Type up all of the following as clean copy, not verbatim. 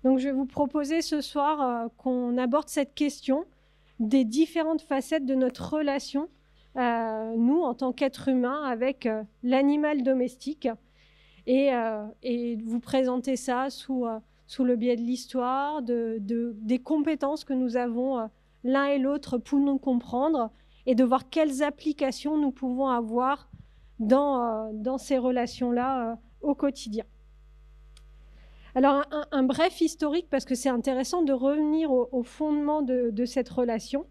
Donc je vais vous proposer ce soir qu'on aborde cette question des différentes facettes de notre relation, nous, en tant qu'êtres humains, avec l'animal domestique, et vous présenter ça sous le biais de l'histoire, des compétences que nous avons l'un et l'autre pour nous comprendre, et de voir quelles applications nous pouvons avoir dans ces relations-là au quotidien. Alors, un bref historique, parce que c'est intéressant de revenir au fondement de cette relation.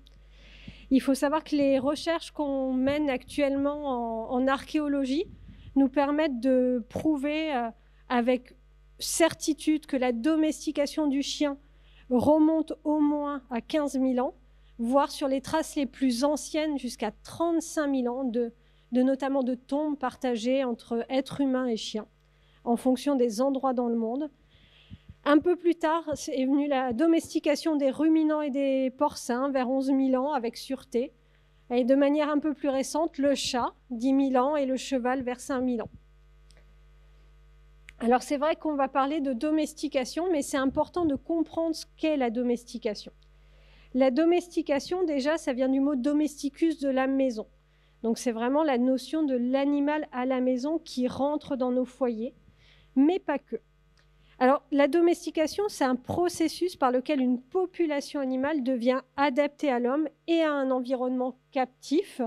Il faut savoir que les recherches qu'on mène actuellement en archéologie nous permettent de prouver avec certitude que la domestication du chien remonte au moins à 15 000 ans, voire sur les traces les plus anciennes jusqu'à 35 000 ans, notamment de tombes partagées entre êtres humains et chiens, en fonction des endroits dans le monde. Un peu plus tard est venue la domestication des ruminants et des porcins, vers 11 000 ans, avec sûreté. Et de manière un peu plus récente, le chat, 10 000 ans, et le cheval, vers 5 000 ans. Alors c'est vrai qu'on va parler de domestication, mais c'est important de comprendre ce qu'est la domestication. La domestication, déjà, ça vient du mot domesticus, de la maison. Donc c'est vraiment la notion de l'animal à la maison qui rentre dans nos foyers, mais pas que. Alors, la domestication, c'est un processus par lequel une population animale devient adaptée à l'homme et à un environnement captif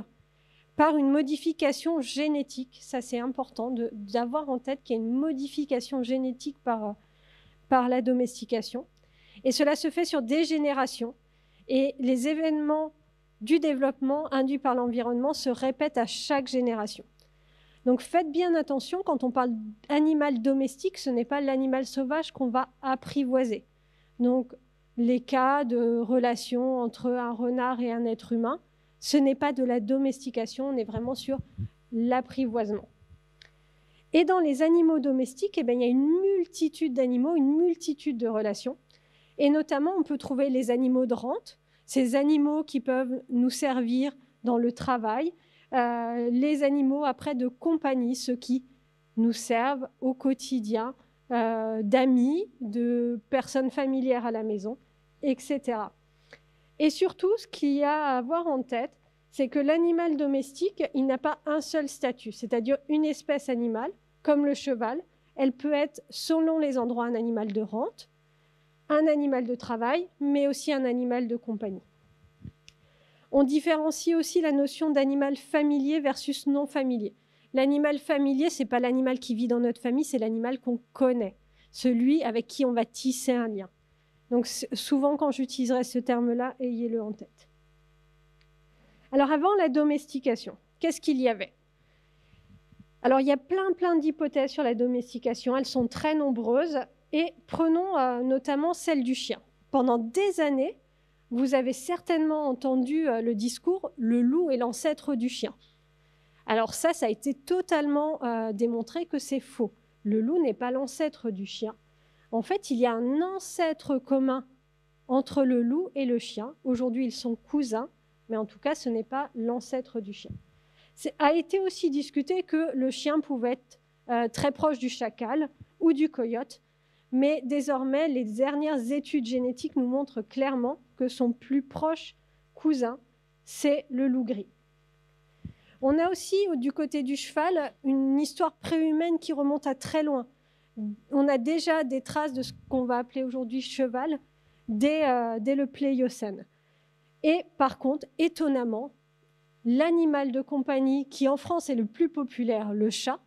par une modification génétique. Ça, c'est important d'avoir en tête qu'il y a une modification génétique par la domestication. Et cela se fait sur des générations. Et les événements du développement induits par l'environnement se répètent à chaque génération. Donc faites bien attention, quand on parle d'animal domestique, ce n'est pas l'animal sauvage qu'on va apprivoiser. Donc les cas de relation entre un renard et un être humain, ce n'est pas de la domestication, on est vraiment sur l'apprivoisement. Et dans les animaux domestiques, eh bien, il y a une multitude d'animaux, une multitude de relations. Et notamment, on peut trouver les animaux de rente, ces animaux qui peuvent nous servir dans le travail, les animaux après de compagnie, ceux qui nous servent au quotidien, d'amis, de personnes familières à la maison, etc. Et surtout, ce qu'il y a à avoir en tête, c'est que l'animal domestique, il n'a pas un seul statut, c'est-à-dire une espèce animale, comme le cheval. Elle peut être, selon les endroits, un animal de rente, un animal de travail, mais aussi un animal de compagnie. On différencie aussi la notion d'animal familier versus non familier. L'animal familier, ce n'est pas l'animal qui vit dans notre famille, c'est l'animal qu'on connaît, celui avec qui on va tisser un lien. Donc souvent, quand j'utiliserai ce terme-là, ayez-le en tête. Alors avant la domestication, qu'est-ce qu'il y avait? Alors il y a plein d'hypothèses sur la domestication, elles sont très nombreuses, et prenons notamment celle du chien. Pendant des années, vous avez certainement entendu le discours « le loup est l'ancêtre du chien ». Alors ça a été totalement démontré que c'est faux. Le loup n'est pas l'ancêtre du chien. En fait, il y a un ancêtre commun entre le loup et le chien. Aujourd'hui, ils sont cousins, mais en tout cas, ce n'est pas l'ancêtre du chien. A été aussi discuté que le chien pouvait être très proche du chacal ou du coyote, mais désormais, les dernières études génétiques nous montrent clairement que son plus proche cousin, c'est le loup gris. On a aussi, du côté du cheval, une histoire préhumaine qui remonte à très loin. On a déjà des traces de ce qu'on va appeler aujourd'hui cheval dès le Pléiocène. Et par contre, étonnamment, l'animal de compagnie qui en France est le plus populaire, le chat,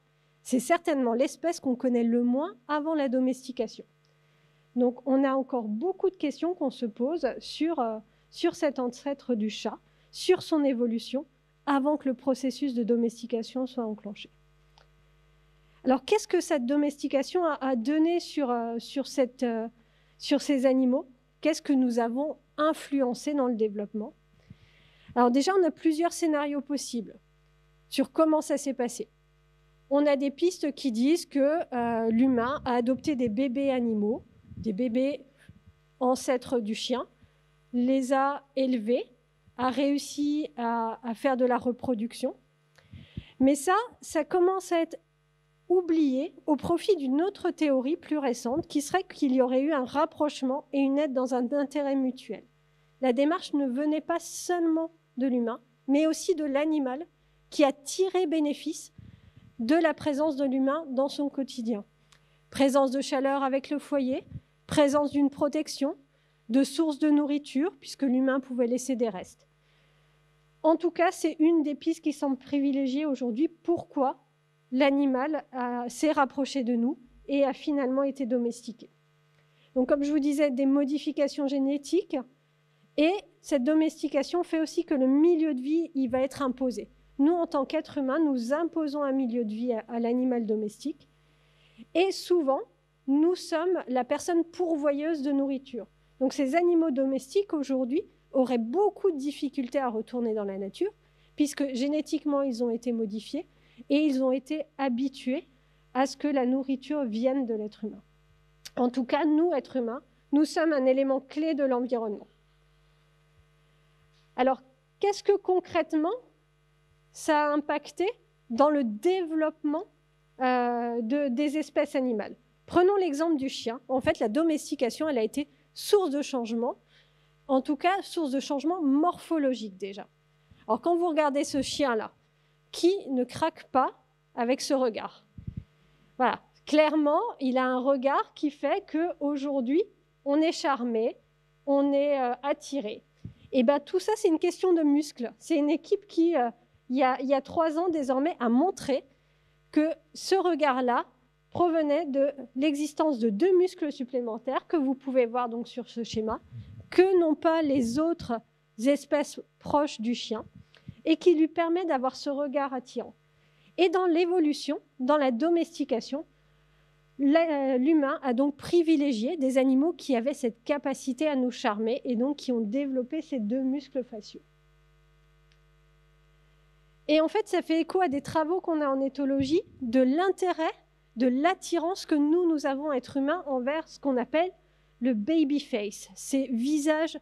c'est certainement l'espèce qu'on connaît le moins avant la domestication. Donc on a encore beaucoup de questions qu'on se pose sur cet ancêtre du chat, sur son évolution, avant que le processus de domestication soit enclenché. Alors qu'est-ce que cette domestication a donné sur ces animaux? Qu'est-ce que nous avons influencé dans le développement? Alors déjà, on a plusieurs scénarios possibles sur comment ça s'est passé. On a des pistes qui disent que l'humain a adopté des bébés animaux, des bébés ancêtres du chien, les a élevés, a réussi à faire de la reproduction. Mais ça commence à être oubliée au profit d'une autre théorie plus récente qui serait qu'il y aurait eu un rapprochement et une aide dans un intérêt mutuel. La démarche ne venait pas seulement de l'humain, mais aussi de l'animal qui a tiré bénéfice de la présence de l'humain dans son quotidien. Présence de chaleur avec le foyer, présence d'une protection, de sources de nourriture, puisque l'humain pouvait laisser des restes. En tout cas, c'est une des pistes qui semble privilégiée aujourd'hui. Pourquoi l'animal s'est rapproché de nous et a finalement été domestiqué. Donc, comme je vous disais, des modifications génétiques, et cette domestication fait aussi que le milieu de vie, il va être imposé. Nous, en tant qu'êtres humains, nous imposons un milieu de vie à l'animal domestique, et souvent, nous sommes la personne pourvoyeuse de nourriture. Donc, ces animaux domestiques, aujourd'hui, auraient beaucoup de difficultés à retourner dans la nature, puisque génétiquement, ils ont été modifiés, et ils ont été habitués à ce que la nourriture vienne de l'être humain. En tout cas, nous, êtres humains, nous sommes un élément clé de l'environnement. Alors, qu'est-ce que concrètement ça a impacté dans le développement des espèces animales? Prenons l'exemple du chien. En fait, la domestication, elle a été source de changement, en tout cas, source de changement morphologique déjà. Alors, quand vous regardez ce chien-là, qui ne craque pas avec ce regard? Voilà, clairement, il a un regard qui fait qu'aujourd'hui, on est charmé, on est attiré. Et bien, tout ça, c'est une question de muscles. C'est une équipe qui, il y a 3 ans désormais, a montré que ce regard-là provenait de l'existence de 2 muscles supplémentaires que vous pouvez voir donc sur ce schéma, que n'ont pas les autres espèces proches du chien, et qui lui permet d'avoir ce regard attirant. Et dans l'évolution, dans la domestication, l'humain a donc privilégié des animaux qui avaient cette capacité à nous charmer et donc qui ont développé ces 2 muscles faciaux. Et en fait, ça fait écho à des travaux qu'on a en éthologie de l'intérêt, de l'attirance que nous avons, êtres humains, envers ce qu'on appelle le baby face, ces visages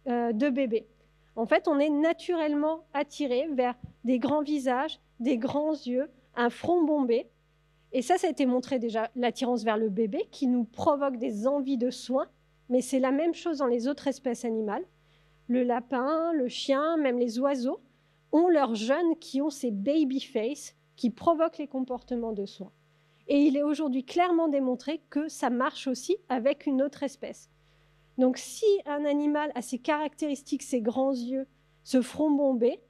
de bébé. En fait, on est naturellement attiré vers des grands visages, des grands yeux, un front bombé. Et ça a été montré déjà, l'attirance vers le bébé, qui nous provoque des envies de soins, mais c'est la même chose dans les autres espèces animales. Le lapin, le chien, même les oiseaux ont leurs jeunes qui ont ces baby face qui provoquent les comportements de soins. Et il est aujourd'hui clairement démontré que ça marche aussi avec une autre espèce. Donc si un animal a ces caractéristiques, ces grands yeux, ce front bombé,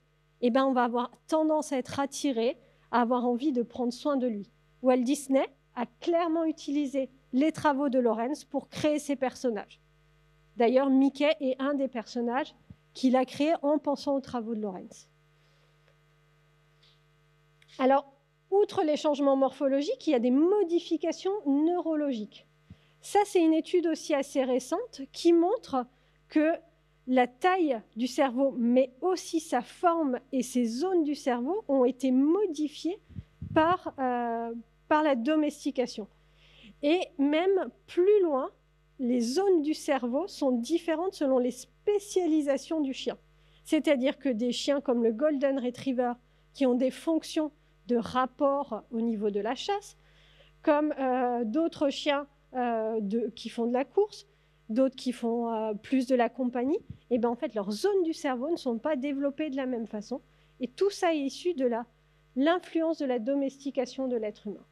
eh ben, on va avoir tendance à être attiré, à avoir envie de prendre soin de lui. Walt Disney a clairement utilisé les travaux de Lawrence pour créer ces personnages. D'ailleurs, Mickey est un des personnages qu'il a créé en pensant aux travaux de Lawrence. Alors, outre les changements morphologiques, il y a des modifications neurologiques. Ça, c'est une étude aussi assez récente qui montre que la taille du cerveau, mais aussi sa forme et ses zones du cerveau ont été modifiées par la domestication. Et même plus loin, les zones du cerveau sont différentes selon les spécialisations du chien. C'est-à-dire que des chiens comme le Golden Retriever, qui ont des fonctions de rapport au niveau de la chasse, comme d'autres chiens qui font de la course, d'autres qui font plus de la compagnie, et ben en fait, leurs zones du cerveau ne sont pas développées de la même façon. Et tout ça est issu de l'influence de la domestication de l'être humain.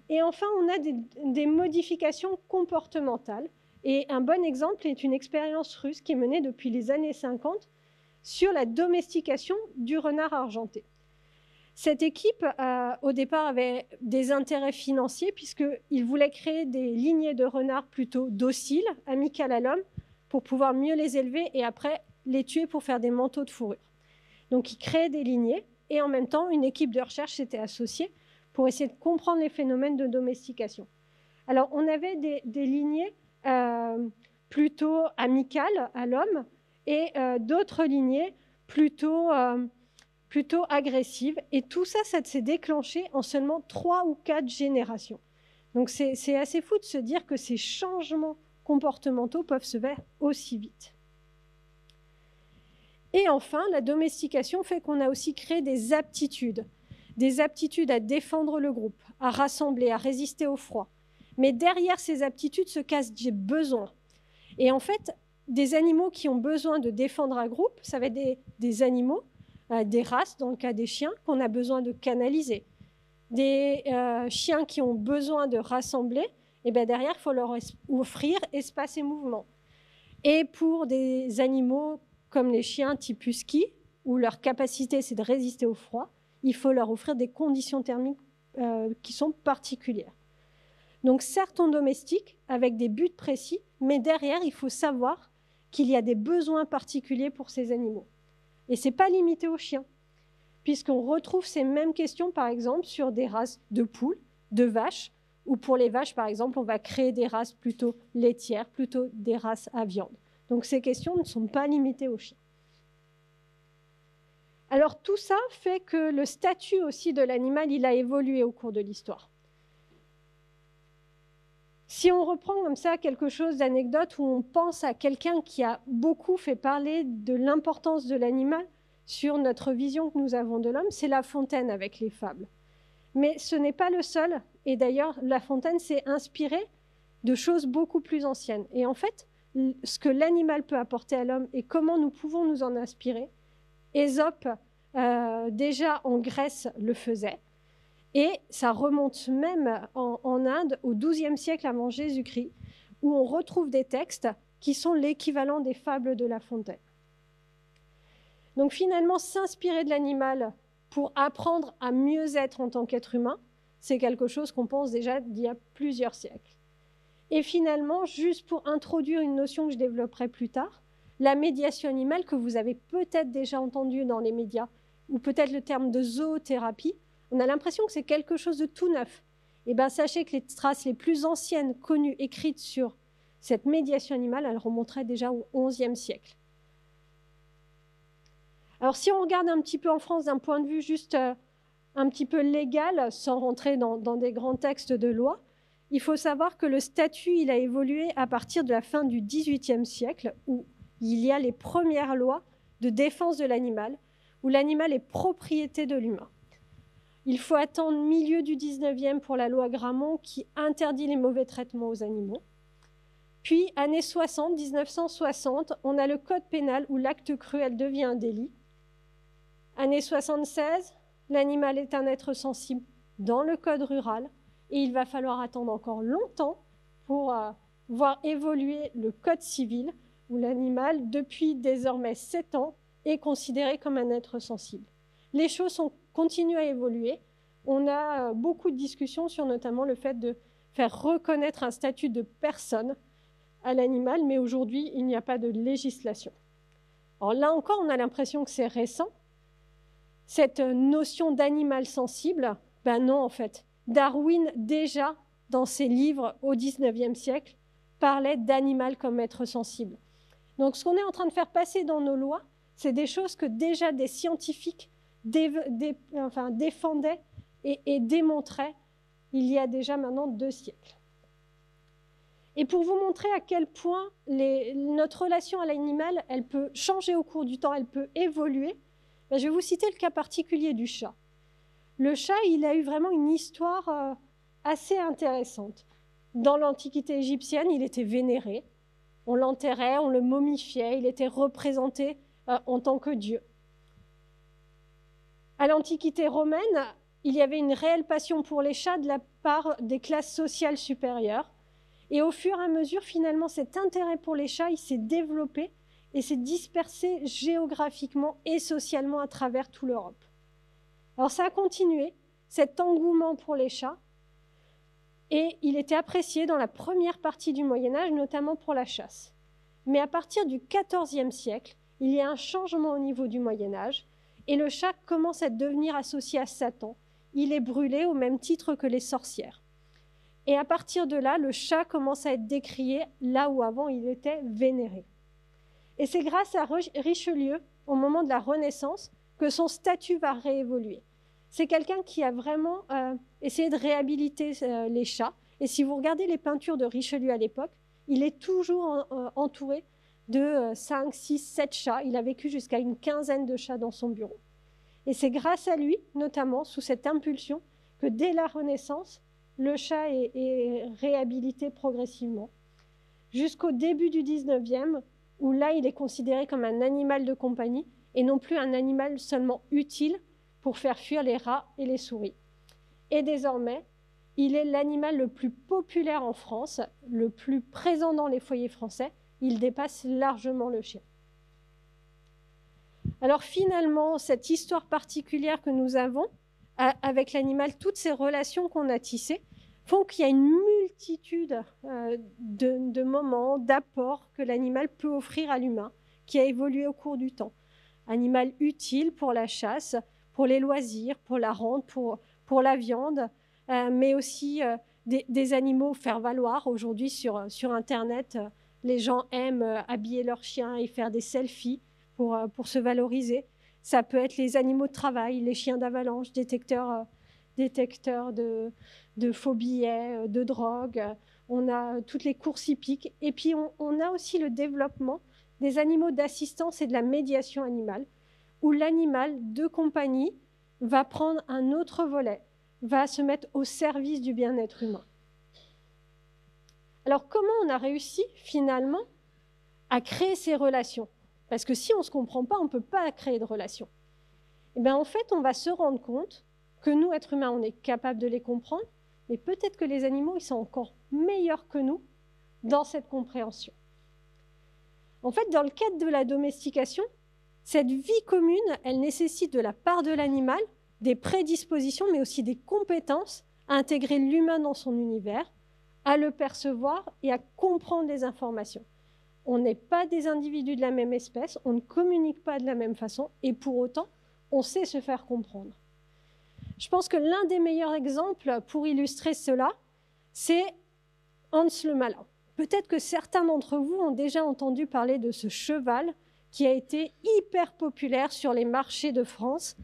Et enfin, on a des modifications comportementales. Et un bon exemple est une expérience russe qui est menée depuis les années 50 sur la domestication du renard argenté. Cette équipe, au départ, avait des intérêts financiers puisqu'ils voulaient créer des lignées de renards plutôt dociles, amicales à l'homme, pour pouvoir mieux les élever et après les tuer pour faire des manteaux de fourrure. Donc, ils créaient des lignées et en même temps, une équipe de recherche s'était associée pour essayer de comprendre les phénomènes de domestication. Alors, on avait des lignées plutôt amicales à l'homme et d'autres lignées plutôt agressives. Et tout ça, ça s'est déclenché en seulement 3 ou 4 générations. Donc, c'est assez fou de se dire que ces changements comportementaux peuvent se faire aussi vite. Et enfin, la domestication fait qu'on a aussi créé des aptitudes des aptitudes à défendre le groupe, à rassembler, à résister au froid. Mais derrière ces aptitudes se cachent des besoins. Et en fait, des animaux qui ont besoin de défendre un groupe, ça va être des animaux, des races, dans le cas des chiens, qu'on a besoin de canaliser. Des chiens qui ont besoin de rassembler, et bien derrière, il faut leur offrir espace et mouvement. Et pour des animaux comme les chiens type husky, où leur capacité c'est de résister au froid, il faut leur offrir des conditions thermiques qui sont particulières. Donc certes, on domestique avec des buts précis, mais derrière, il faut savoir qu'il y a des besoins particuliers pour ces animaux. Et ce n'est pas limité aux chiens, puisqu'on retrouve ces mêmes questions, par exemple, sur des races de poules, de vaches, ou pour les vaches, par exemple, on va créer des races plutôt laitières, plutôt des races à viande. Donc ces questions ne sont pas limitées aux chiens. Alors tout ça fait que le statut aussi de l'animal, il a évolué au cours de l'histoire. Si on reprend comme ça quelque chose d'anecdote où on pense à quelqu'un qui a beaucoup fait parler de l'importance de l'animal sur notre vision que nous avons de l'homme, c'est La Fontaine avec les fables. Mais ce n'est pas le seul, et d'ailleurs La Fontaine s'est inspirée de choses beaucoup plus anciennes. Et en fait, ce que l'animal peut apporter à l'homme et comment nous pouvons nous en inspirer, Ésope, déjà en Grèce, le faisait. Et ça remonte même en Inde au XIIe siècle avant Jésus-Christ, où on retrouve des textes qui sont l'équivalent des fables de La Fontaine. Donc finalement, s'inspirer de l'animal pour apprendre à mieux être en tant qu'être humain, c'est quelque chose qu'on pense déjà d'il y a plusieurs siècles. Et finalement, juste pour introduire une notion que je développerai plus tard, la médiation animale que vous avez peut-être déjà entendue dans les médias, ou peut-être le terme de zoothérapie, on a l'impression que c'est quelque chose de tout neuf. Eh bien, sachez que les traces les plus anciennes connues, écrites sur cette médiation animale, elles remonteraient déjà au XIe siècle. Alors, si on regarde un petit peu en France d'un point de vue juste un petit peu légal, sans rentrer dans des grands textes de loi, il faut savoir que le statut il a évolué à partir de la fin du XVIIIe siècle, où il y a les premières lois de défense de l'animal, où l'animal est propriété de l'humain. Il faut attendre milieu du 19e pour la loi Grammont qui interdit les mauvais traitements aux animaux. Puis, années 60, 1960, on a le code pénal où l'acte cruel devient un délit. Années 76, l'animal est un être sensible dans le code rural et il va falloir attendre encore longtemps pour voir évoluer le code civil où l'animal, depuis désormais 7 ans, est considéré comme un être sensible. Les choses continuent à évoluer. On a beaucoup de discussions sur notamment le fait de faire reconnaître un statut de personne à l'animal, mais aujourd'hui, il n'y a pas de législation. Alors là encore, on a l'impression que c'est récent. Cette notion d'animal sensible, ben non en fait. Darwin, déjà, dans ses livres au XIXe siècle, parlait d'animal comme être sensible. Donc ce qu'on est en train de faire passer dans nos lois, c'est des choses que déjà des scientifiques défendaient et démontraient il y a déjà maintenant 2 siècles. Et pour vous montrer à quel point notre relation à l'animal, elle peut changer au cours du temps, elle peut évoluer, ben je vais vous citer le cas particulier du chat. Le chat, il a eu vraiment une histoire assez intéressante. Dans l'Antiquité égyptienne, il était vénéré. On l'enterrait, on le momifiait, il était représenté en tant que dieu. À l'Antiquité romaine, il y avait une réelle passion pour les chats de la part des classes sociales supérieures. Et au fur et à mesure, finalement, cet intérêt pour les chats, il s'est développé et s'est dispersé géographiquement et socialement à travers toute l'Europe. Alors ça a continué, cet engouement pour les chats, et il était apprécié dans la première partie du Moyen-Âge, notamment pour la chasse. Mais à partir du XIVe siècle, il y a un changement au niveau du Moyen-Âge, et le chat commence à devenir associé à Satan. Il est brûlé au même titre que les sorcières. Et à partir de là, le chat commence à être décrié là où avant il était vénéré. Et c'est grâce à Richelieu, au moment de la Renaissance, que son statut va réévoluer. C'est quelqu'un qui a vraiment essayé de réhabiliter les chats. Et si vous regardez les peintures de Richelieu à l'époque, il est toujours entouré de 5, 6, 7 chats. Il a vécu jusqu'à une quinzaine de chats dans son bureau. Et c'est grâce à lui, notamment, sous cette impulsion, que dès la Renaissance, le chat est réhabilité progressivement. Jusqu'au début du 19e, où là, il est considéré comme un animal de compagnie et non plus un animal seulement utile pour faire fuir les rats et les souris. Et désormais, il est l'animal le plus populaire en France, le plus présent dans les foyers français. Il dépasse largement le chien. Alors finalement, cette histoire particulière que nous avons avec l'animal, toutes ces relations qu'on a tissées, font qu'il y a une multitude de moments, d'apports que l'animal peut offrir à l'humain, qui a évolué au cours du temps. Animal utile pour la chasse, pour les loisirs, pour la rente, pour la viande, mais aussi des animaux faire valoir. Aujourd'hui, sur Internet, les gens aiment habiller leurs chiens et faire des selfies pour se valoriser. Ça peut être les animaux de travail, les chiens d'avalanche, détecteurs de faux billets, de drogue. On a toutes les courses hippiques. Et puis, on a aussi le développement des animaux d'assistance et de la médiation animale, où l'animal de compagnie va prendre un autre volet, va se mettre au service du bien-être humain. Alors, comment on a réussi finalement à créer ces relations? Parce que si on ne se comprend pas, on ne peut pas créer de relations. Et bien, en fait, on va se rendre compte que nous, êtres humains, on est capable de les comprendre, mais peut-être que les animaux, ils sont encore meilleurs que nous dans cette compréhension. En fait, dans le cadre de la domestication, cette vie commune, elle nécessite de la part de l'animal des prédispositions, mais aussi des compétences à intégrer l'humain dans son univers, à le percevoir et à comprendre les informations. On n'est pas des individus de la même espèce, on ne communique pas de la même façon, et pour autant, on sait se faire comprendre. Je pense que l'un des meilleurs exemples pour illustrer cela, c'est Hans le Malin. Peut-être que certains d'entre vous ont déjà entendu parler de ce cheval qui a été hyper populaire sur les marchés de France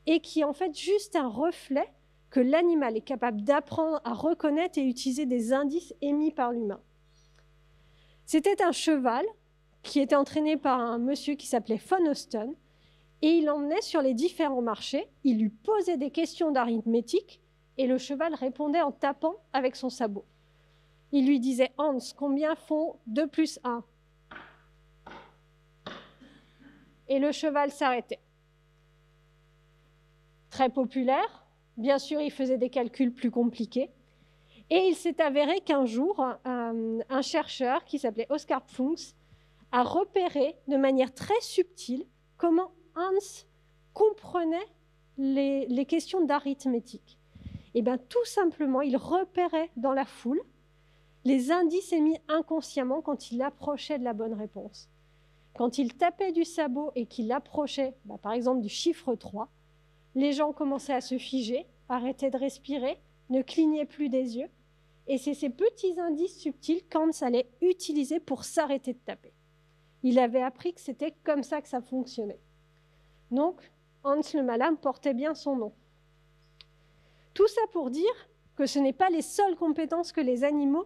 et qui est en fait juste un reflet que l'animal est capable d'apprendre à reconnaître et utiliser des indices émis par l'humain. C'était un cheval qui était entraîné par un monsieur qui s'appelait von Osten, et il l'emmenait sur les différents marchés, il lui posait des questions d'arithmétique, et le cheval répondait en tapant avec son sabot. Il lui disait « Hans, combien font 2 plus 1 ?» Et le cheval s'arrêtait. Très populaire, bien sûr, il faisait des calculs plus compliqués. Et il s'est avéré qu'un jour, un chercheur qui s'appelait Oskar Pfungst a repéré de manière très subtile comment Hans comprenait les questions d'arithmétique. Et bien tout simplement, il repérait dans la foule les indices émis inconsciemment quand il approchait de la bonne réponse. Quand il tapait du sabot et qu'il approchait, par exemple, du chiffre 3, les gens commençaient à se figer, arrêtaient de respirer, ne clignaient plus des yeux. Et c'est ces petits indices subtils qu'Hans allait utiliser pour s'arrêter de taper. Il avait appris que c'était comme ça que ça fonctionnait. Donc, Hans le Malin portait bien son nom. Tout ça pour dire que ce n'est pas les seules compétences que les animaux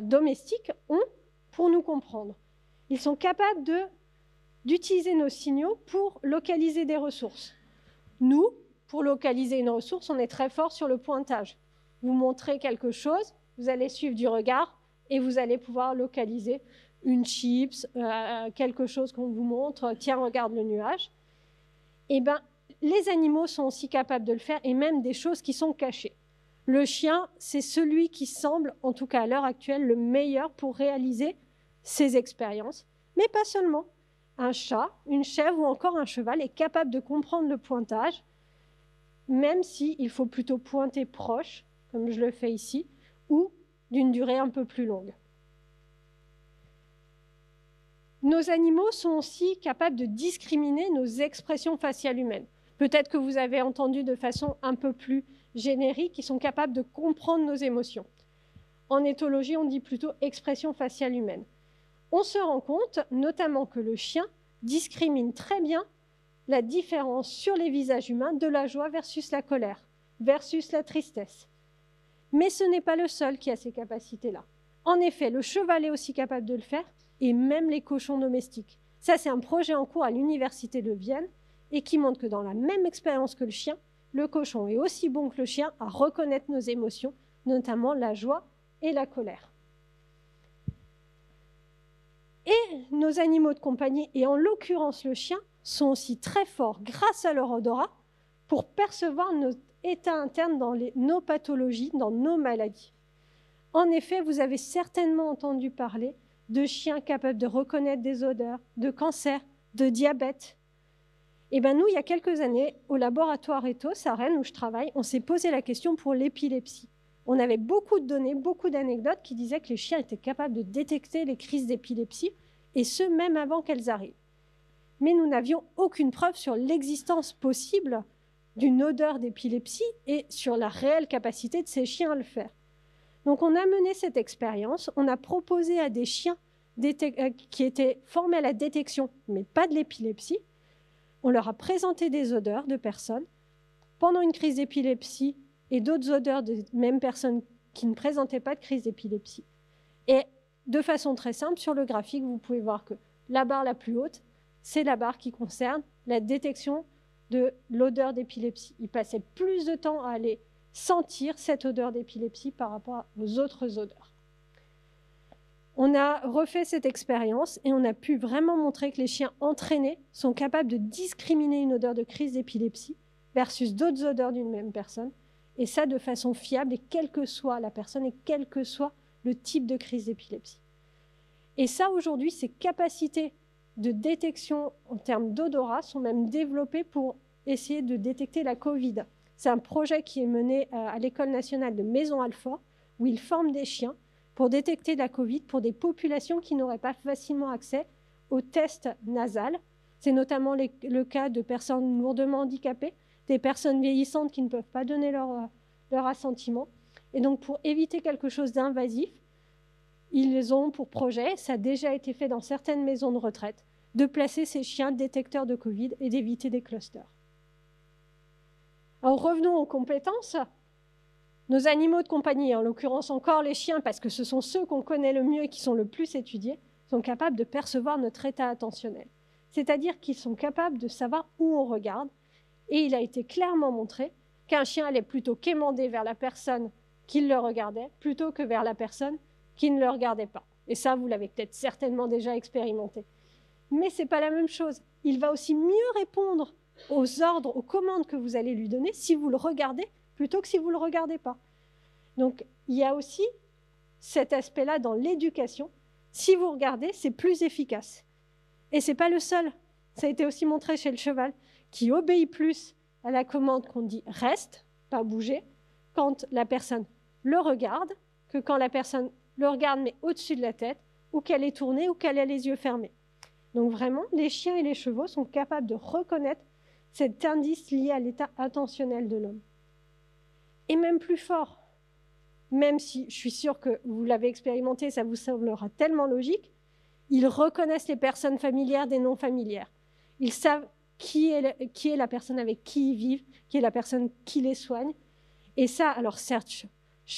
domestiques ont pour nous comprendre. Ils sont capables d'utiliser nos signaux pour localiser des ressources. Nous, pour localiser une ressource, on est très fort sur le pointage. Vous montrez quelque chose, vous allez suivre du regard et vous allez pouvoir localiser une chips, quelque chose qu'on vous montre, tiens, regarde le nuage. Eh bien, les animaux sont aussi capables de le faire et même des choses qui sont cachées. Le chien, c'est celui qui semble, en tout cas à l'heure actuelle, le meilleur pour réaliser ces expériences, mais pas seulement. Un chat, une chèvre ou encore un cheval est capable de comprendre le pointage, même s'il faut plutôt pointer proche, comme je le fais ici, ou d'une durée un peu plus longue. Nos animaux sont aussi capables de discriminer nos expressions faciales humaines. Peut-être que vous avez entendu de façon un peu plus générique qu'ils sont capables de comprendre nos émotions. En éthologie, on dit plutôt expression faciale humaine. On se rend compte notamment que le chien discrimine très bien la différence sur les visages humains de la joie versus la colère, versus la tristesse. Mais ce n'est pas le seul qui a ces capacités-là. En effet, le cheval est aussi capable de le faire, et même les cochons domestiques. Ça, c'est un projet en cours à l'Université de Vienne, et qui montrent que dans la même expérience que le chien, le cochon est aussi bon que le chien à reconnaître nos émotions, notamment la joie et la colère. Et nos animaux de compagnie, et en l'occurrence le chien, sont aussi très forts grâce à leur odorat pour percevoir notre état interne dans nos pathologies, dans nos maladies. En effet, vous avez certainement entendu parler de chiens capables de reconnaître des odeurs, de cancer, de diabète. Et bien nous, il y a quelques années, au laboratoire Ethos à Rennes où je travaille, on s'est posé la question pour l'épilepsie. On avait beaucoup de données, beaucoup d'anecdotes qui disaient que les chiens étaient capables de détecter les crises d'épilepsie, et ce, même avant qu'elles arrivent. Mais nous n'avions aucune preuve sur l'existence possible d'une odeur d'épilepsie et sur la réelle capacité de ces chiens à le faire. Donc on a mené cette expérience, on a proposé à des chiens qui étaient formés à la détection, mais pas de l'épilepsie, on leur a présenté des odeurs de personnes pendant une crise d'épilepsie et d'autres odeurs de mêmes personnes qui ne présentaient pas de crise d'épilepsie. Et de façon très simple, sur le graphique, vous pouvez voir que la barre la plus haute, c'est la barre qui concerne la détection de l'odeur d'épilepsie. Ils passaient plus de temps à aller sentir cette odeur d'épilepsie par rapport aux autres odeurs. On a refait cette expérience et on a pu vraiment montrer que les chiens entraînés sont capables de discriminer une odeur de crise d'épilepsie versus d'autres odeurs d'une même personne, et ça de façon fiable, et quelle que soit la personne et quel que soit le type de crise d'épilepsie. Et ça, aujourd'hui, ces capacités de détection en termes d'odorat sont même développées pour essayer de détecter la Covid. C'est un projet qui est mené à l'École nationale de Maison-Alfort, où ils forment des chiens pour détecter la Covid pour des populations qui n'auraient pas facilement accès aux tests nasales. C'est notamment le cas de personnes lourdement handicapées, des personnes vieillissantes qui ne peuvent pas donner leur assentiment. Et donc, pour éviter quelque chose d'invasif, ils ont pour projet, ça a déjà été fait dans certaines maisons de retraite, de placer ces chiens détecteurs de Covid et d'éviter des clusters. Alors, revenons aux compétences. Nos animaux de compagnie, en l'occurrence encore les chiens, parce que ce sont ceux qu'on connaît le mieux et qui sont le plus étudiés, sont capables de percevoir notre état attentionnel. C'est-à-dire qu'ils sont capables de savoir où on regarde. Et il a été clairement montré qu'un chien allait plutôt quémander vers la personne qui le regardait plutôt que vers la personne qui ne le regardait pas. Et ça, vous l'avez peut-être certainement déjà expérimenté. Mais ce n'est pas la même chose. Il va aussi mieux répondre aux ordres, aux commandes que vous allez lui donner si vous le regardez plutôt que si vous ne le regardez pas. Donc, il y a aussi cet aspect-là dans l'éducation. Si vous regardez, c'est plus efficace. Et ce n'est pas le seul. Ça a été aussi montré chez le cheval, qui obéit plus à la commande qu'on dit « reste », pas bouger, quand la personne le regarde, que quand la personne le regarde mais au-dessus de la tête, ou qu'elle est tournée, ou qu'elle a les yeux fermés. Donc vraiment, les chiens et les chevaux sont capables de reconnaître cet indice lié à l'état attentionnel de l'homme. Et même plus fort, même si je suis sûre que vous l'avez expérimenté, ça vous semblera tellement logique, ils reconnaissent les personnes familières des non familières. Ils savent qui est la personne avec qui ils vivent, qui est la personne qui les soigne. Et ça, alors certes,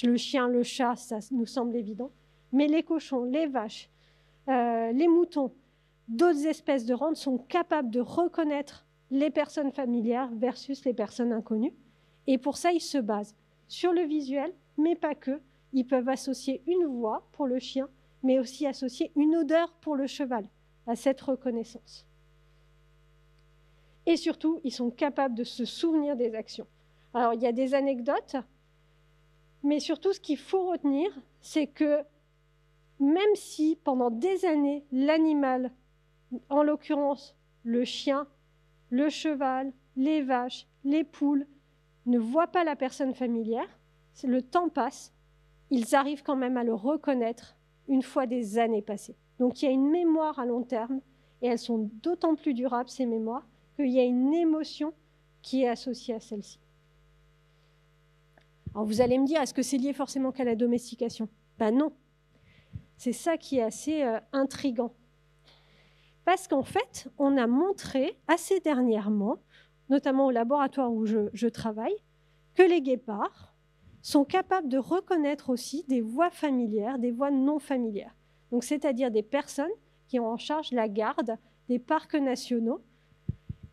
le chien, le chat, ça nous semble évident, mais les cochons, les vaches, les moutons, d'autres espèces de rentes sont capables de reconnaître les personnes familières versus les personnes inconnues. Et pour ça, ils se basent sur le visuel, mais pas que. Ils peuvent associer une voix pour le chien, mais aussi associer une odeur pour le cheval à cette reconnaissance. Et surtout, ils sont capables de se souvenir des actions. Alors, il y a des anecdotes, mais surtout, ce qu'il faut retenir, c'est que même si pendant des années, l'animal, en l'occurrence le chien, le cheval, les vaches, les poules, ne voient pas la personne familière, le temps passe, ils arrivent quand même à le reconnaître une fois des années passées. Donc il y a une mémoire à long terme, et elles sont d'autant plus durables, ces mémoires, qu'il y a une émotion qui est associée à celle-ci. Alors vous allez me dire, est-ce que c'est lié forcément qu'à la domestication? Ben non. C'est ça qui est assez intriguant. Parce qu'en fait, on a montré assez dernièrement, notamment au laboratoire où je travaille, que les guépards sont capables de reconnaître aussi des voix familières, des voix non familières. Donc, c'est-à-dire des personnes qui ont en charge la garde des parcs nationaux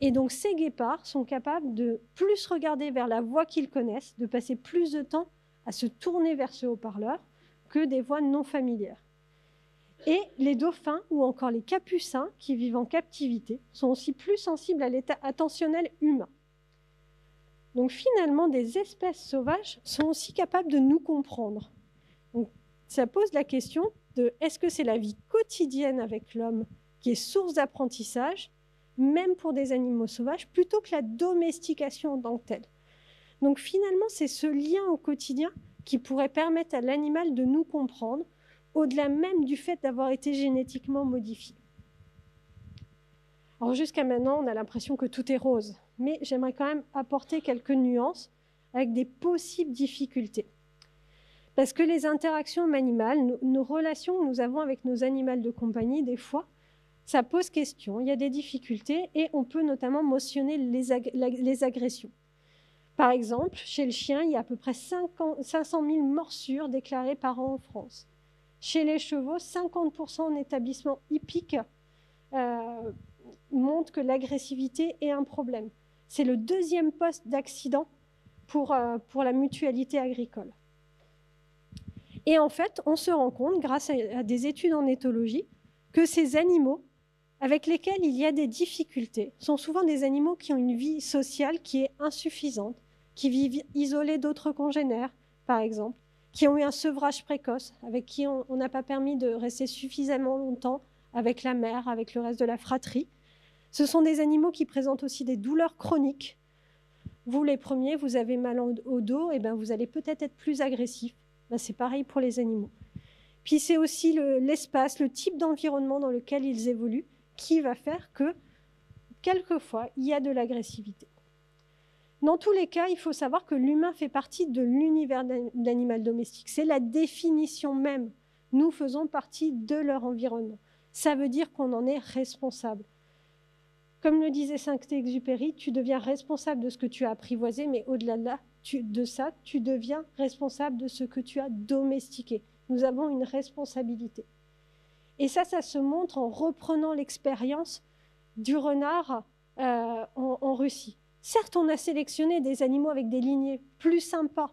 Et donc ces guépards sont capables de plus regarder vers la voix qu'ils connaissent, de passer plus de temps à se tourner vers ce haut-parleur que des voix non familières. Et les dauphins ou encore les capucins qui vivent en captivité sont aussi plus sensibles à l'état attentionnel humain. Donc finalement, des espèces sauvages sont aussi capables de nous comprendre. Donc, ça pose la question de est-ce que c'est la vie quotidienne avec l'homme qui est source d'apprentissage, même pour des animaux sauvages, plutôt que la domestication en tant que telle. Donc finalement, c'est ce lien au quotidien qui pourrait permettre à l'animal de nous comprendre, au-delà même du fait d'avoir été génétiquement modifié. Alors jusqu'à maintenant, on a l'impression que tout est rose, mais j'aimerais quand même apporter quelques nuances avec des possibles difficultés. Parce que les interactions animales, nos relations que nous avons avec nos animaux de compagnie, des fois, ça pose question, il y a des difficultés et on peut notamment mentionner les agressions. Par exemple, chez le chien, il y a à peu près 500 000 morsures déclarées par an en France. Chez les chevaux, 50% en établissement hippique montrent que l'agressivité est un problème. C'est le deuxième poste d'accident pour la mutualité agricole. Et en fait, on se rend compte, grâce à des études en éthologie, que ces animaux avec lesquels il y a des difficultés sont souvent des animaux qui ont une vie sociale qui est insuffisante, qui vivent isolés d'autres congénères, par exemple, qui ont eu un sevrage précoce, avec qui on n'a pas permis de rester suffisamment longtemps avec la mère, avec le reste de la fratrie. Ce sont des animaux qui présentent aussi des douleurs chroniques. Vous, les premiers, vous avez mal au dos, et bien vous allez peut-être être plus agressif. Ben, c'est pareil pour les animaux. Puis c'est aussi l'espace, le type d'environnement dans lequel ils évoluent, qui va faire que, quelquefois, il y a de l'agressivité. Dans tous les cas, il faut savoir que l'humain fait partie de l'univers de l'animal domestique. C'est la définition même. Nous faisons partie de leur environnement. Ça veut dire qu'on en est responsable. Comme le disait Saint-Exupéry, tu deviens responsable de ce que tu as apprivoisé, mais au-delà de ça, tu deviens responsable de ce que tu as domestiqué. Nous avons une responsabilité. Et ça se montre en reprenant l'expérience du renard en Russie. Certes, on a sélectionné des animaux avec des lignées plus sympas,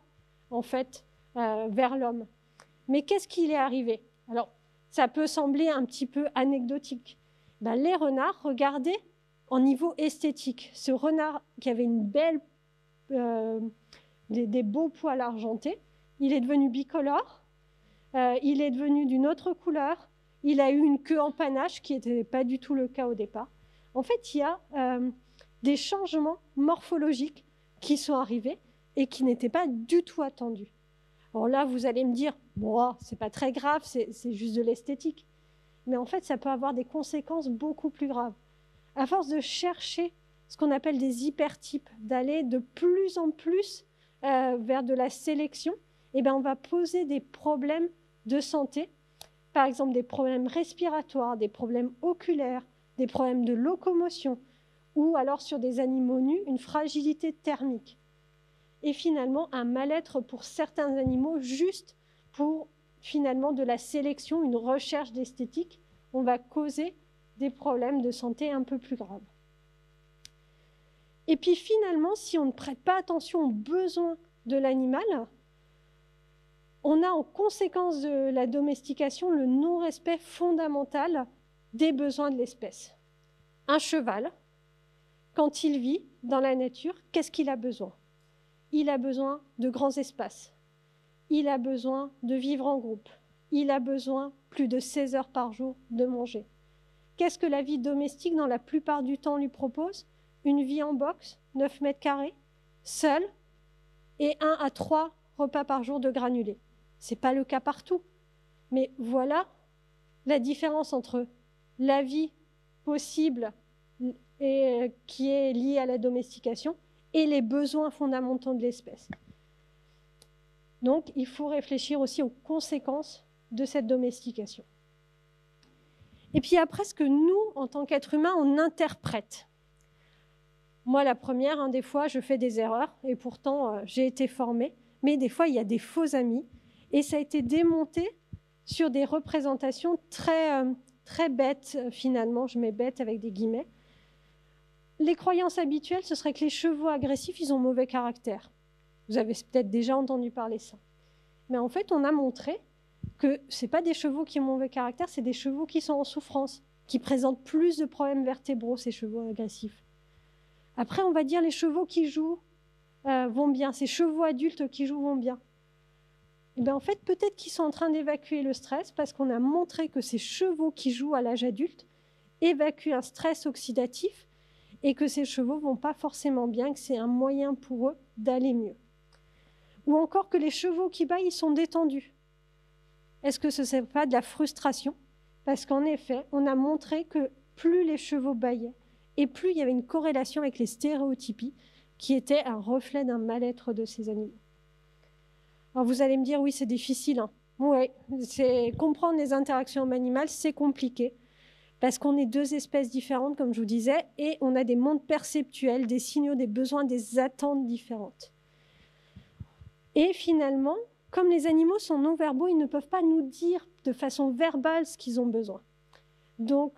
en fait, vers l'homme. Mais qu'est-ce qui est arrivé? Alors, ça peut sembler un petit peu anecdotique. Ben, les renards, regardez en niveau esthétique. Ce renard qui avait une belle, des beaux poils argentés, il est devenu bicolore, il est devenu d'une autre couleur, il a eu une queue en panache, qui n'était pas du tout le cas au départ. En fait, il y a des changements morphologiques qui sont arrivés et qui n'étaient pas du tout attendus. Alors là, vous allez me dire, bon, c'est pas très grave, c'est juste de l'esthétique. Mais en fait, ça peut avoir des conséquences beaucoup plus graves. À force de chercher ce qu'on appelle des hypertypes, d'aller de plus en plus vers de la sélection, eh bien, on va poser des problèmes de santé, par exemple des problèmes respiratoires, des problèmes oculaires, des problèmes de locomotion, ou alors sur des animaux nus, une fragilité thermique. Et finalement, un mal-être pour certains animaux, juste pour finalement de la sélection, une recherche d'esthétique, on va causer des problèmes de santé un peu plus graves. Et puis finalement, si on ne prête pas attention aux besoins de l'animal, on a en conséquence de la domestication le non-respect fondamental des besoins de l'espèce. Un cheval, quand il vit dans la nature, qu'est-ce qu'il a besoin? Il a besoin de grands espaces. Il a besoin de vivre en groupe. Il a besoin plus de 16 heures par jour de manger. Qu'est-ce que la vie domestique, dans la plupart du temps, lui propose? Une vie en box, 9 mètres carrés, seule, et 1 à 3 repas par jour de granulés. Ce n'est pas le cas partout. Mais voilà la différence entre la vie possible et qui est liée à la domestication et les besoins fondamentaux de l'espèce. Donc, il faut réfléchir aussi aux conséquences de cette domestication. Et puis après, ce que nous, en tant qu'êtres humains, on interprète. Moi, la première, des fois, je fais des erreurs, et pourtant, j'ai été formée. Mais des fois, il y a des faux amis. Et ça a été démonté sur des représentations très bêtes, finalement. Je mets bêtes avec des guillemets. les croyances habituelles, ce serait que les chevaux agressifs, ils ont mauvais caractère. Vous avez peut-être déjà entendu parler de ça. Mais en fait, on a montré que ce n'est pas des chevaux qui ont mauvais caractère, c'est des chevaux qui sont en souffrance, qui présentent plus de problèmes vertébraux, ces chevaux agressifs. Après, on va dire les chevaux qui jouent vont bien, ces chevaux adultes qui jouent vont bien. Et bien, en fait, peut-être qu'ils sont en train d'évacuer le stress parce qu'on a montré que ces chevaux qui jouent à l'âge adulte évacuent un stress oxydatif et que ces chevaux ne vont pas forcément bien, que c'est un moyen pour eux d'aller mieux. Ou encore que les chevaux qui bâillent, ils sont détendus. Est-ce que ce n'est pas de la frustration? Parce qu'en effet, on a montré que plus les chevaux bâillaient et plus il y avait une corrélation avec les stéréotypies qui étaient un reflet d'un mal-être de ces animaux. Alors vous allez me dire, oui, c'est difficile. Hein. Oui, comprendre les interactions animales, c'est compliqué. Parce qu'on est deux espèces différentes, comme je vous disais, et on a des mondes perceptuels, des signaux, des besoins, des attentes différentes. Et finalement, comme les animaux sont non-verbaux, ils ne peuvent pas nous dire de façon verbale ce qu'ils ont besoin. Donc,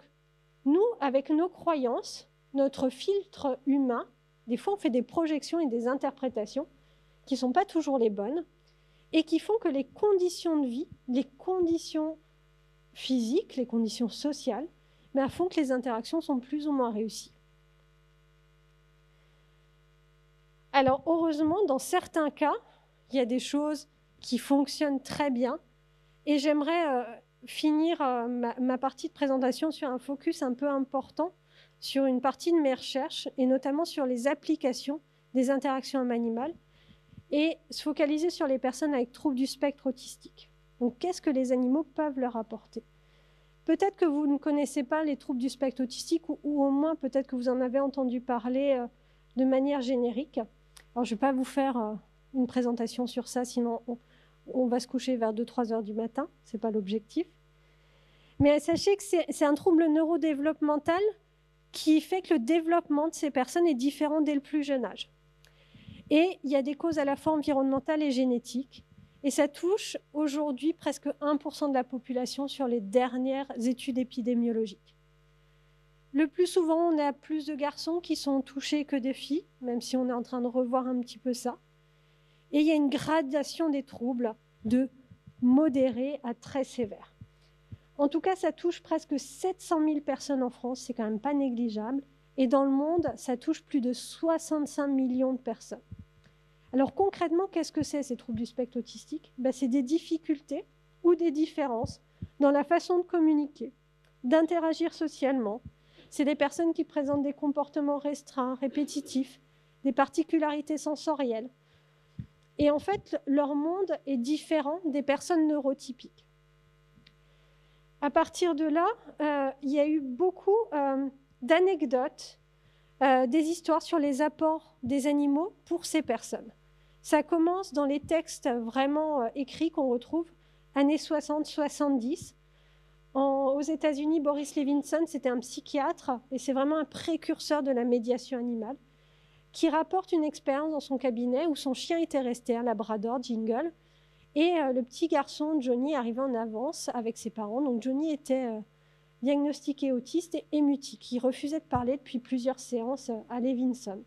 nous, avec nos croyances, notre filtre humain, des fois on fait des projections et des interprétations qui ne sont pas toujours les bonnes et qui font que les conditions de vie, les conditions physiques, les conditions sociales, font que les interactions sont plus ou moins réussies. Alors, heureusement, dans certains cas, il y a des choses qui fonctionnent très bien. Et j'aimerais finir ma partie de présentation sur un focus un peu important sur une partie de mes recherches, et notamment sur les applications des interactions animales, et se focaliser sur les personnes avec troubles du spectre autistique. Donc, qu'est-ce que les animaux peuvent leur apporter ? Peut-être que vous ne connaissez pas les troubles du spectre autistique, ou au moins peut-être que vous en avez entendu parler de manière générique. Alors, je ne vais pas vous faire une présentation sur ça, sinon on va se coucher vers 2-3 heures du matin. Ce n'est pas l'objectif. Mais sachez que c'est un trouble neurodéveloppemental qui fait que le développement de ces personnes est différent dès le plus jeune âge. Et il y a des causes à la fois environnementales et génétiques. Et ça touche aujourd'hui presque 1% de la population sur les dernières études épidémiologiques. Le plus souvent, on a plus de garçons qui sont touchés que de filles, même si on est en train de revoir un petit peu ça. Et il y a une gradation des troubles de modéré à très sévère. En tout cas, ça touche presque 700 000 personnes en France, c'est quand même pas négligeable. Et dans le monde, ça touche plus de 65 millions de personnes. Alors concrètement, qu'est-ce que c'est ces troubles du spectre autistique ? C'est des difficultés ou des différences dans la façon de communiquer, d'interagir socialement. C'est des personnes qui présentent des comportements restreints, répétitifs, des particularités sensorielles. Et en fait, leur monde est différent des personnes neurotypiques. À partir de là, il y a eu beaucoup d'anecdotes, des histoires sur les apports des animaux pour ces personnes. Ça commence dans les textes vraiment écrits qu'on retrouve, années 60-70. Aux États-Unis, Boris Levinson, c'était un psychiatre, et c'est vraiment un précurseur de la médiation animale, qui rapporte une expérience dans son cabinet où son chien était resté, un labrador, Jingle, et le petit garçon, Johnny, arrivait en avance avec ses parents. Donc Johnny était diagnostiqué autiste et mutique. Il refusait de parler depuis plusieurs séances à Levinson.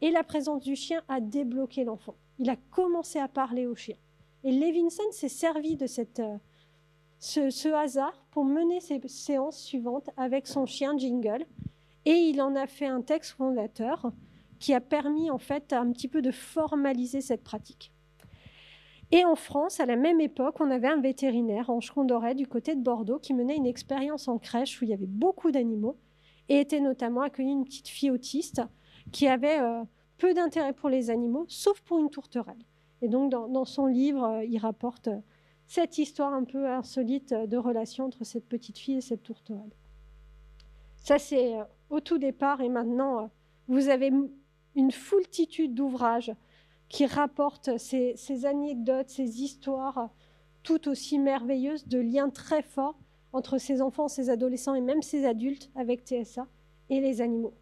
Et la présence du chien a débloqué l'enfant. Il a commencé à parler au chien. Et Levinson s'est servi de ce hasard pour mener ses séances suivantes avec son chien Jingle. Et il en a fait un texte fondateur qui a permis en fait un petit peu de formaliser cette pratique. Et en France, à la même époque, on avait un vétérinaire, Ange Condoret, du côté de Bordeaux, qui menait une expérience en crèche où il y avait beaucoup d'animaux et était notamment accueilli une petite fille autiste qui avait peu d'intérêt pour les animaux, sauf pour une tourterelle. Et donc, dans son livre, il rapporte cette histoire un peu insolite de relation entre cette petite fille et cette tourterelle. Ça, c'est au tout départ, et maintenant, vous avez une foultitude d'ouvrages qui rapportent ces anecdotes, ces histoires tout aussi merveilleuses de liens très forts entre ces enfants, ces adolescents et même ces adultes avec TSA et les animaux.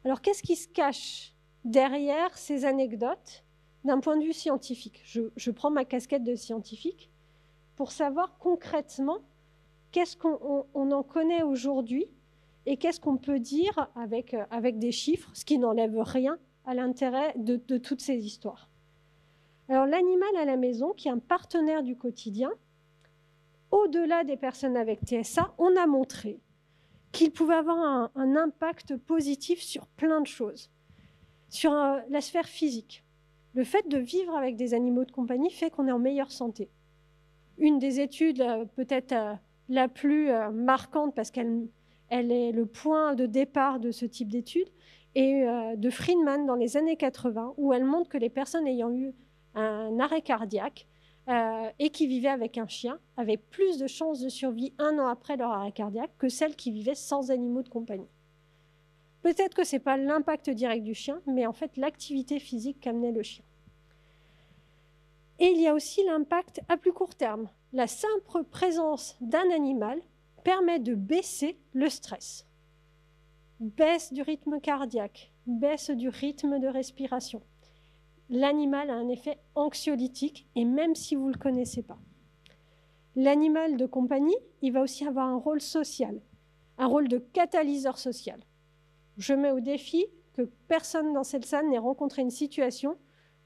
Alors, qu'est-ce qui se cache derrière ces anecdotes d'un point de vue scientifique ? Je prends ma casquette de scientifique pour savoir concrètement qu'est-ce qu'on en connaît aujourd'hui et qu'est-ce qu'on peut dire avec des chiffres, ce qui n'enlève rien à l'intérêt de toutes ces histoires. Alors l'animal à la maison, qui est un partenaire du quotidien, au-delà des personnes avec TSA, on a montré qu'il pouvait avoir un impact positif sur plein de choses. Sur la sphère physique, le fait de vivre avec des animaux de compagnie fait qu'on est en meilleure santé. Une des études peut-être la plus marquante, parce qu'elle est le point de départ de ce type d'études, est de Friedman dans les années 80, où elle montre que les personnes ayant eu un arrêt cardiaque et qui vivaient avec un chien avaient plus de chances de survie 1 an après leur arrêt cardiaque que celles qui vivaient sans animaux de compagnie. Peut-être que ce n'est pas l'impact direct du chien, mais en fait l'activité physique qu'amenait le chien. Et il y a aussi l'impact à plus court terme. La simple présence d'un animal permet de baisser le stress. Baisse du rythme cardiaque, baisse du rythme de respiration. L'animal a un effet anxiolytique, et même si vous ne le connaissez pas. L'animal de compagnie, il va aussi avoir un rôle social, un rôle de catalyseur social. Je mets au défi que personne dans cette salle n'ait rencontré une situation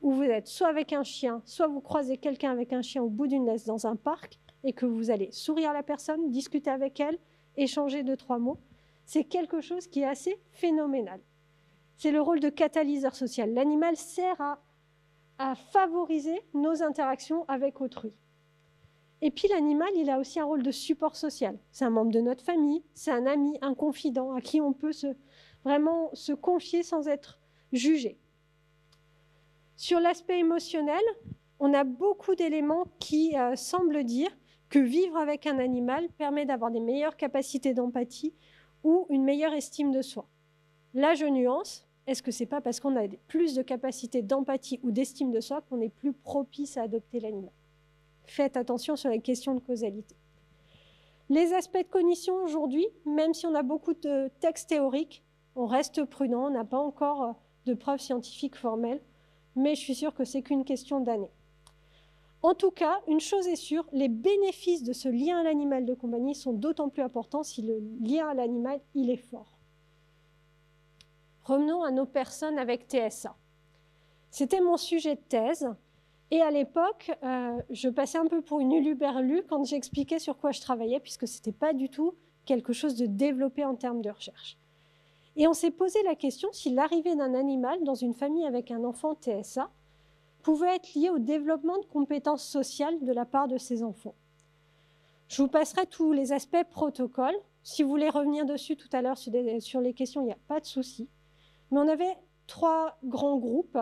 où vous êtes soit avec un chien, soit vous croisez quelqu'un avec un chien au bout d'une laisse dans un parc et que vous allez sourire à la personne, discuter avec elle, échanger 2-3 mots. C'est quelque chose qui est assez phénoménal. C'est le rôle de catalyseur social. L'animal sert à favoriser nos interactions avec autrui. Et puis l'animal, il a aussi un rôle de support social. C'est un membre de notre famille, c'est un ami, un confident à qui on peut vraiment se confier sans être jugé. Sur l'aspect émotionnel, on a beaucoup d'éléments qui semblent dire que vivre avec un animal permet d'avoir des meilleures capacités d'empathie ou une meilleure estime de soi. Là, je nuance. Est-ce que ce n'est pas parce qu'on a plus de capacités d'empathie ou d'estime de soi qu'on est plus propice à adopter l'animal? Faites attention sur les questions de causalité. Les aspects de cognition aujourd'hui, même si on a beaucoup de textes théoriques, on reste prudent, on n'a pas encore de preuves scientifiques formelles, mais je suis sûre que c'est qu'une question d'années. En tout cas, une chose est sûre, les bénéfices de ce lien à l'animal de compagnie sont d'autant plus importants si le lien à l'animal, il est fort. Revenons à nos personnes avec TSA. C'était mon sujet de thèse, et à l'époque, je passais un peu pour une huluberlue quand j'expliquais sur quoi je travaillais, puisque ce n'était pas du tout quelque chose de développé en termes de recherche. Et on s'est posé la question si l'arrivée d'un animal dans une famille avec un enfant TSA pouvait être liée au développement de compétences sociales de la part de ces enfants. Je vous passerai tous les aspects protocole. Si vous voulez revenir dessus tout à l'heure sur les questions, il n'y a pas de souci. Mais on avait 3 grands groupes.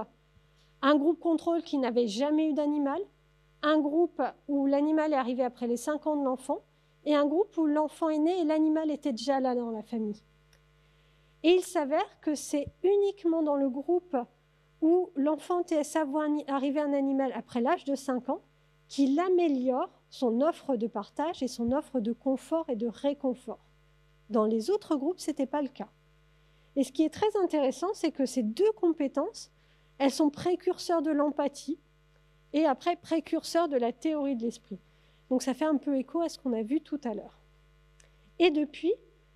Un groupe contrôle qui n'avait jamais eu d'animal, un groupe où l'animal est arrivé après les 5 ans de l'enfant, et un groupe où l'enfant est né et l'animal était déjà là dans la famille. Et il s'avère que c'est uniquement dans le groupe où l'enfant TSA voit arriver un animal après l'âge de 5 ans qu'il améliore son offre de partage et son offre de confort et de réconfort. Dans les autres groupes, ce n'était pas le cas. Et ce qui est très intéressant, c'est que ces 2 compétences, elles sont précurseurs de l'empathie et après précurseurs de la théorie de l'esprit. Donc ça fait un peu écho à ce qu'on a vu tout à l'heure. Et depuis,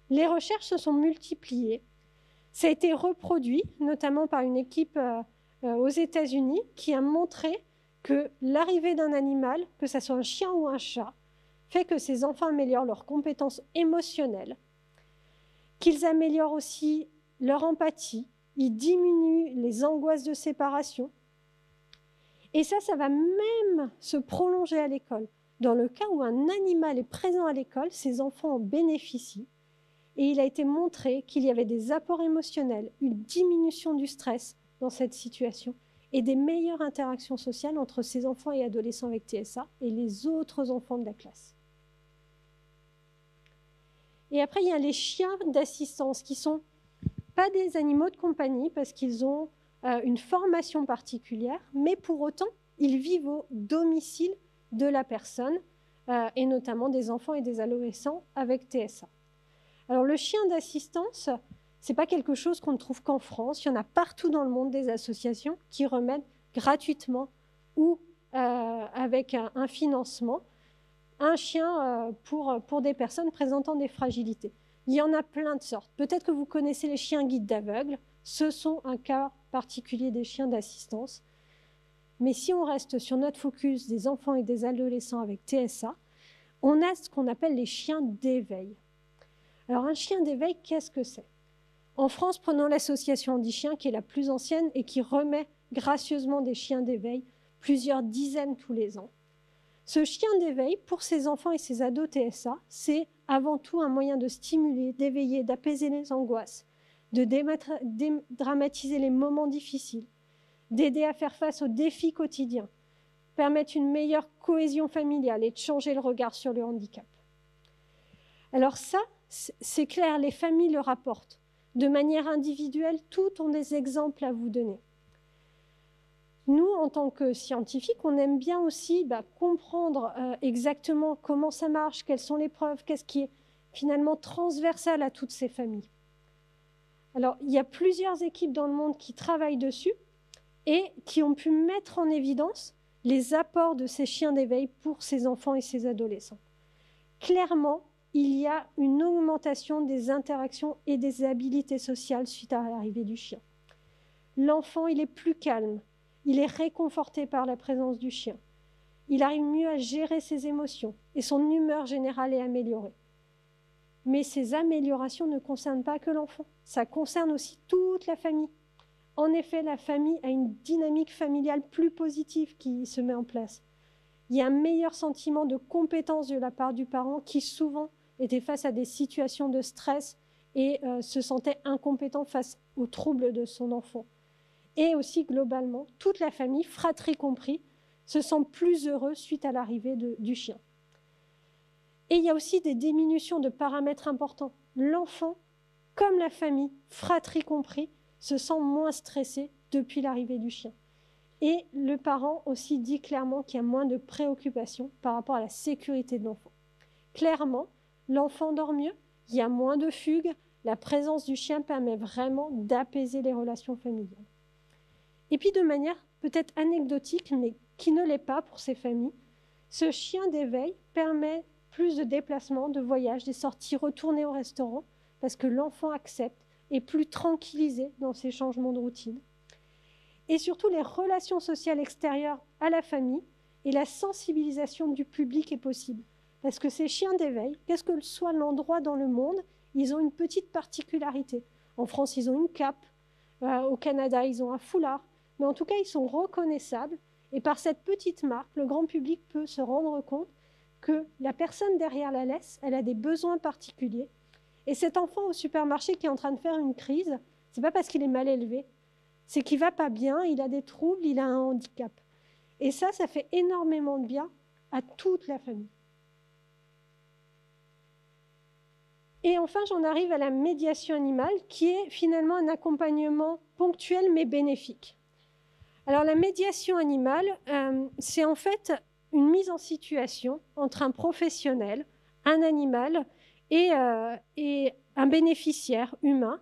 les recherches se sont multipliées. Ça a été reproduit, notamment par une équipe aux États-Unis, qui a montré que l'arrivée d'un animal, que ce soit un chien ou un chat, fait que ces enfants améliorent leurs compétences émotionnelles, qu'ils améliorent aussi leur empathie, ils diminuent les angoisses de séparation. Et ça va même se prolonger à l'école. Dans le cas où un animal est présent à l'école, ces enfants en bénéficient. Et il a été montré qu'il y avait des apports émotionnels, une diminution du stress dans cette situation et des meilleures interactions sociales entre ces enfants et adolescents avec TSA et les autres enfants de la classe. Et après, il y a les chiens d'assistance qui ne sont pas des animaux de compagnie parce qu'ils ont une formation particulière, mais pour autant, ils vivent au domicile de la personne et notamment des enfants et des adolescents avec TSA. Alors, le chien d'assistance, ce n'est pas quelque chose qu'on ne trouve qu'en France. Il y en a partout dans le monde des associations qui remettent gratuitement ou avec un financement un chien pour des personnes présentant des fragilités. Il y en a plein de sortes. Peut-être que vous connaissez les chiens guides d'aveugles. Ce sont un cas particulier des chiens d'assistance. Mais si on reste sur notre focus des enfants et des adolescents avec TSA, on a ce qu'on appelle les chiens d'éveil. Alors un chien d'éveil, qu'est-ce que c'est? En France, prenons l'association Handichien, qui est la plus ancienne et qui remet gracieusement des chiens d'éveil, plusieurs dizaines tous les ans. Ce chien d'éveil, pour ces enfants et ces ados TSA, c'est avant tout un moyen de stimuler, d'éveiller, d'apaiser les angoisses, de dédramatiser les moments difficiles, d'aider à faire face aux défis quotidiens, permettre une meilleure cohésion familiale et de changer le regard sur le handicap. Alors ça, c'est clair, les familles le rapportent. De manière individuelle, toutes ont des exemples à vous donner. Nous, en tant que scientifiques, on aime bien aussi comprendre exactement comment ça marche, quelles sont les preuves, qu'est-ce qui est finalement transversal à toutes ces familles. Alors, il y a plusieurs équipes dans le monde qui travaillent dessus et qui ont pu mettre en évidence les apports de ces chiens d'éveil pour ces enfants et ces adolescents. Clairement, il y a une augmentation des interactions et des habilités sociales suite à l'arrivée du chien. L'enfant, il est plus calme. Il est réconforté par la présence du chien. Il arrive mieux à gérer ses émotions et son humeur générale est améliorée. Mais ces améliorations ne concernent pas que l'enfant, ça concerne aussi toute la famille. En effet, la famille a une dynamique familiale plus positive qui se met en place. Il y a un meilleur sentiment de compétence de la part du parent qui souvent était face à des situations de stress et se sentait incompétent face aux troubles de son enfant. Et aussi, globalement, toute la famille, fratrie compris, se sent plus heureux suite à l'arrivée du chien. Et il y a aussi des diminutions de paramètres importants. L'enfant, comme la famille, fratrie compris, se sent moins stressé depuis l'arrivée du chien. Et le parent aussi dit clairement qu'il y a moins de préoccupations par rapport à la sécurité de l'enfant. Clairement, l'enfant dort mieux, il y a moins de fugues, la présence du chien permet vraiment d'apaiser les relations familiales. Et puis de manière peut-être anecdotique, mais qui ne l'est pas pour ces familles, ce chien d'éveil permet plus de déplacements, de voyages, des sorties retournées au restaurant, parce que l'enfant accepte, est plus tranquillisé dans ces changements de routine. Et surtout, les relations sociales extérieures à la famille et la sensibilisation du public est possible. Parce que ces chiens d'éveil, qu'est-ce que soit l'endroit dans le monde, ils ont une petite particularité. En France, ils ont une cape. Au Canada, ils ont un foulard. Mais en tout cas, ils sont reconnaissables. Et par cette petite marque, le grand public peut se rendre compte que la personne derrière la laisse, elle a des besoins particuliers. Et cet enfant au supermarché qui est en train de faire une crise, ce n'est pas parce qu'il est mal élevé, c'est qu'il ne va pas bien, il a des troubles, il a un handicap. Et ça fait énormément de bien à toute la famille. Et enfin, j'en arrive à la médiation animale, qui est finalement un accompagnement ponctuel mais bénéfique. Alors la médiation animale, c'est en fait une mise en situation entre un professionnel, un animal et un bénéficiaire humain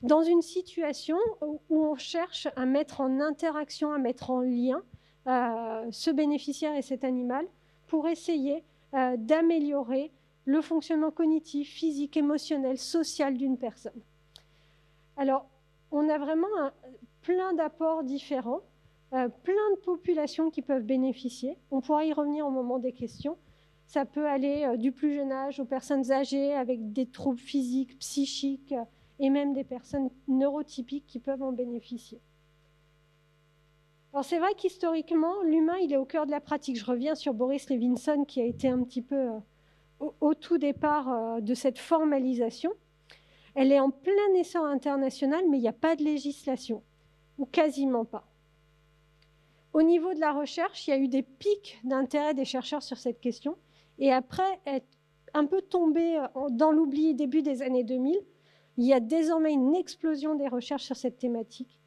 dans une situation où on cherche à mettre en interaction, à mettre en lien ce bénéficiaire et cet animal pour essayer d'améliorer le fonctionnement cognitif, physique, émotionnel, social d'une personne. Alors, on a vraiment plein d'apports différents, plein de populations qui peuvent bénéficier. On pourra y revenir au moment des questions. Ça peut aller du plus jeune âge aux personnes âgées avec des troubles physiques, psychiques et même des personnes neurotypiques qui peuvent en bénéficier. Alors c'est vrai qu'historiquement, l'humain, il est au cœur de la pratique. Je reviens sur Boris Levinson qui a été un petit peu au tout départ de cette formalisation. Elle est en plein essor international, mais il n'y a pas de législation, ou quasiment pas. Au niveau de la recherche, il y a eu des pics d'intérêt des chercheurs sur cette question, et après être un peu tombé dans l'oubli début des années 2000, il y a désormais une explosion des recherches sur cette thématique.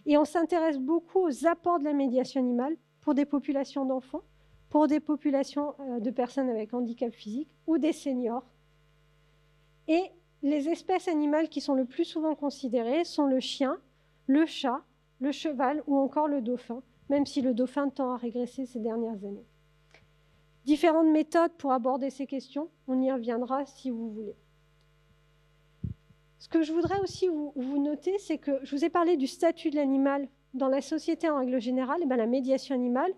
Et on s'intéresse beaucoup aux apports de la médiation animale pour des populations d'enfants, pour des populations de personnes avec handicap physique ou des seniors. Et les espèces animales qui sont le plus souvent considérées sont le chien, le chat, le cheval ou encore le dauphin, même si le dauphin tend à régresser ces dernières années. Différentes méthodes pour aborder ces questions, on y reviendra si vous voulez. Ce que je voudrais aussi vous noter, c'est que je vous ai parlé du statut de l'animal dans la société en règle générale. Et bien, la médiation animale,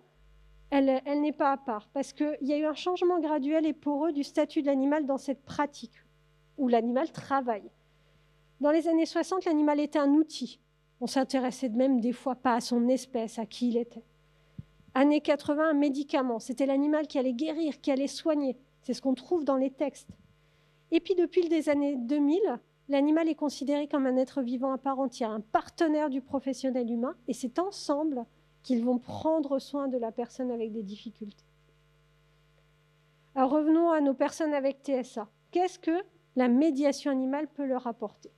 elle n'est pas à part, parce qu'il y a eu un changement graduel et poreux du statut de l'animal dans cette pratique, où l'animal travaille. Dans les années 60, l'animal était un outil. On s'intéressait même des fois pas à son espèce, à qui il était. Années 80, un médicament. C'était l'animal qui allait guérir, qui allait soigner. C'est ce qu'on trouve dans les textes. Et puis depuis les années 2000, l'animal est considéré comme un être vivant à part entière, un partenaire du professionnel humain, et c'est ensemble qu'ils vont prendre soin de la personne avec des difficultés. Alors revenons à nos personnes avec TSA. Qu'est-ce que la médiation animale peut leur apporter?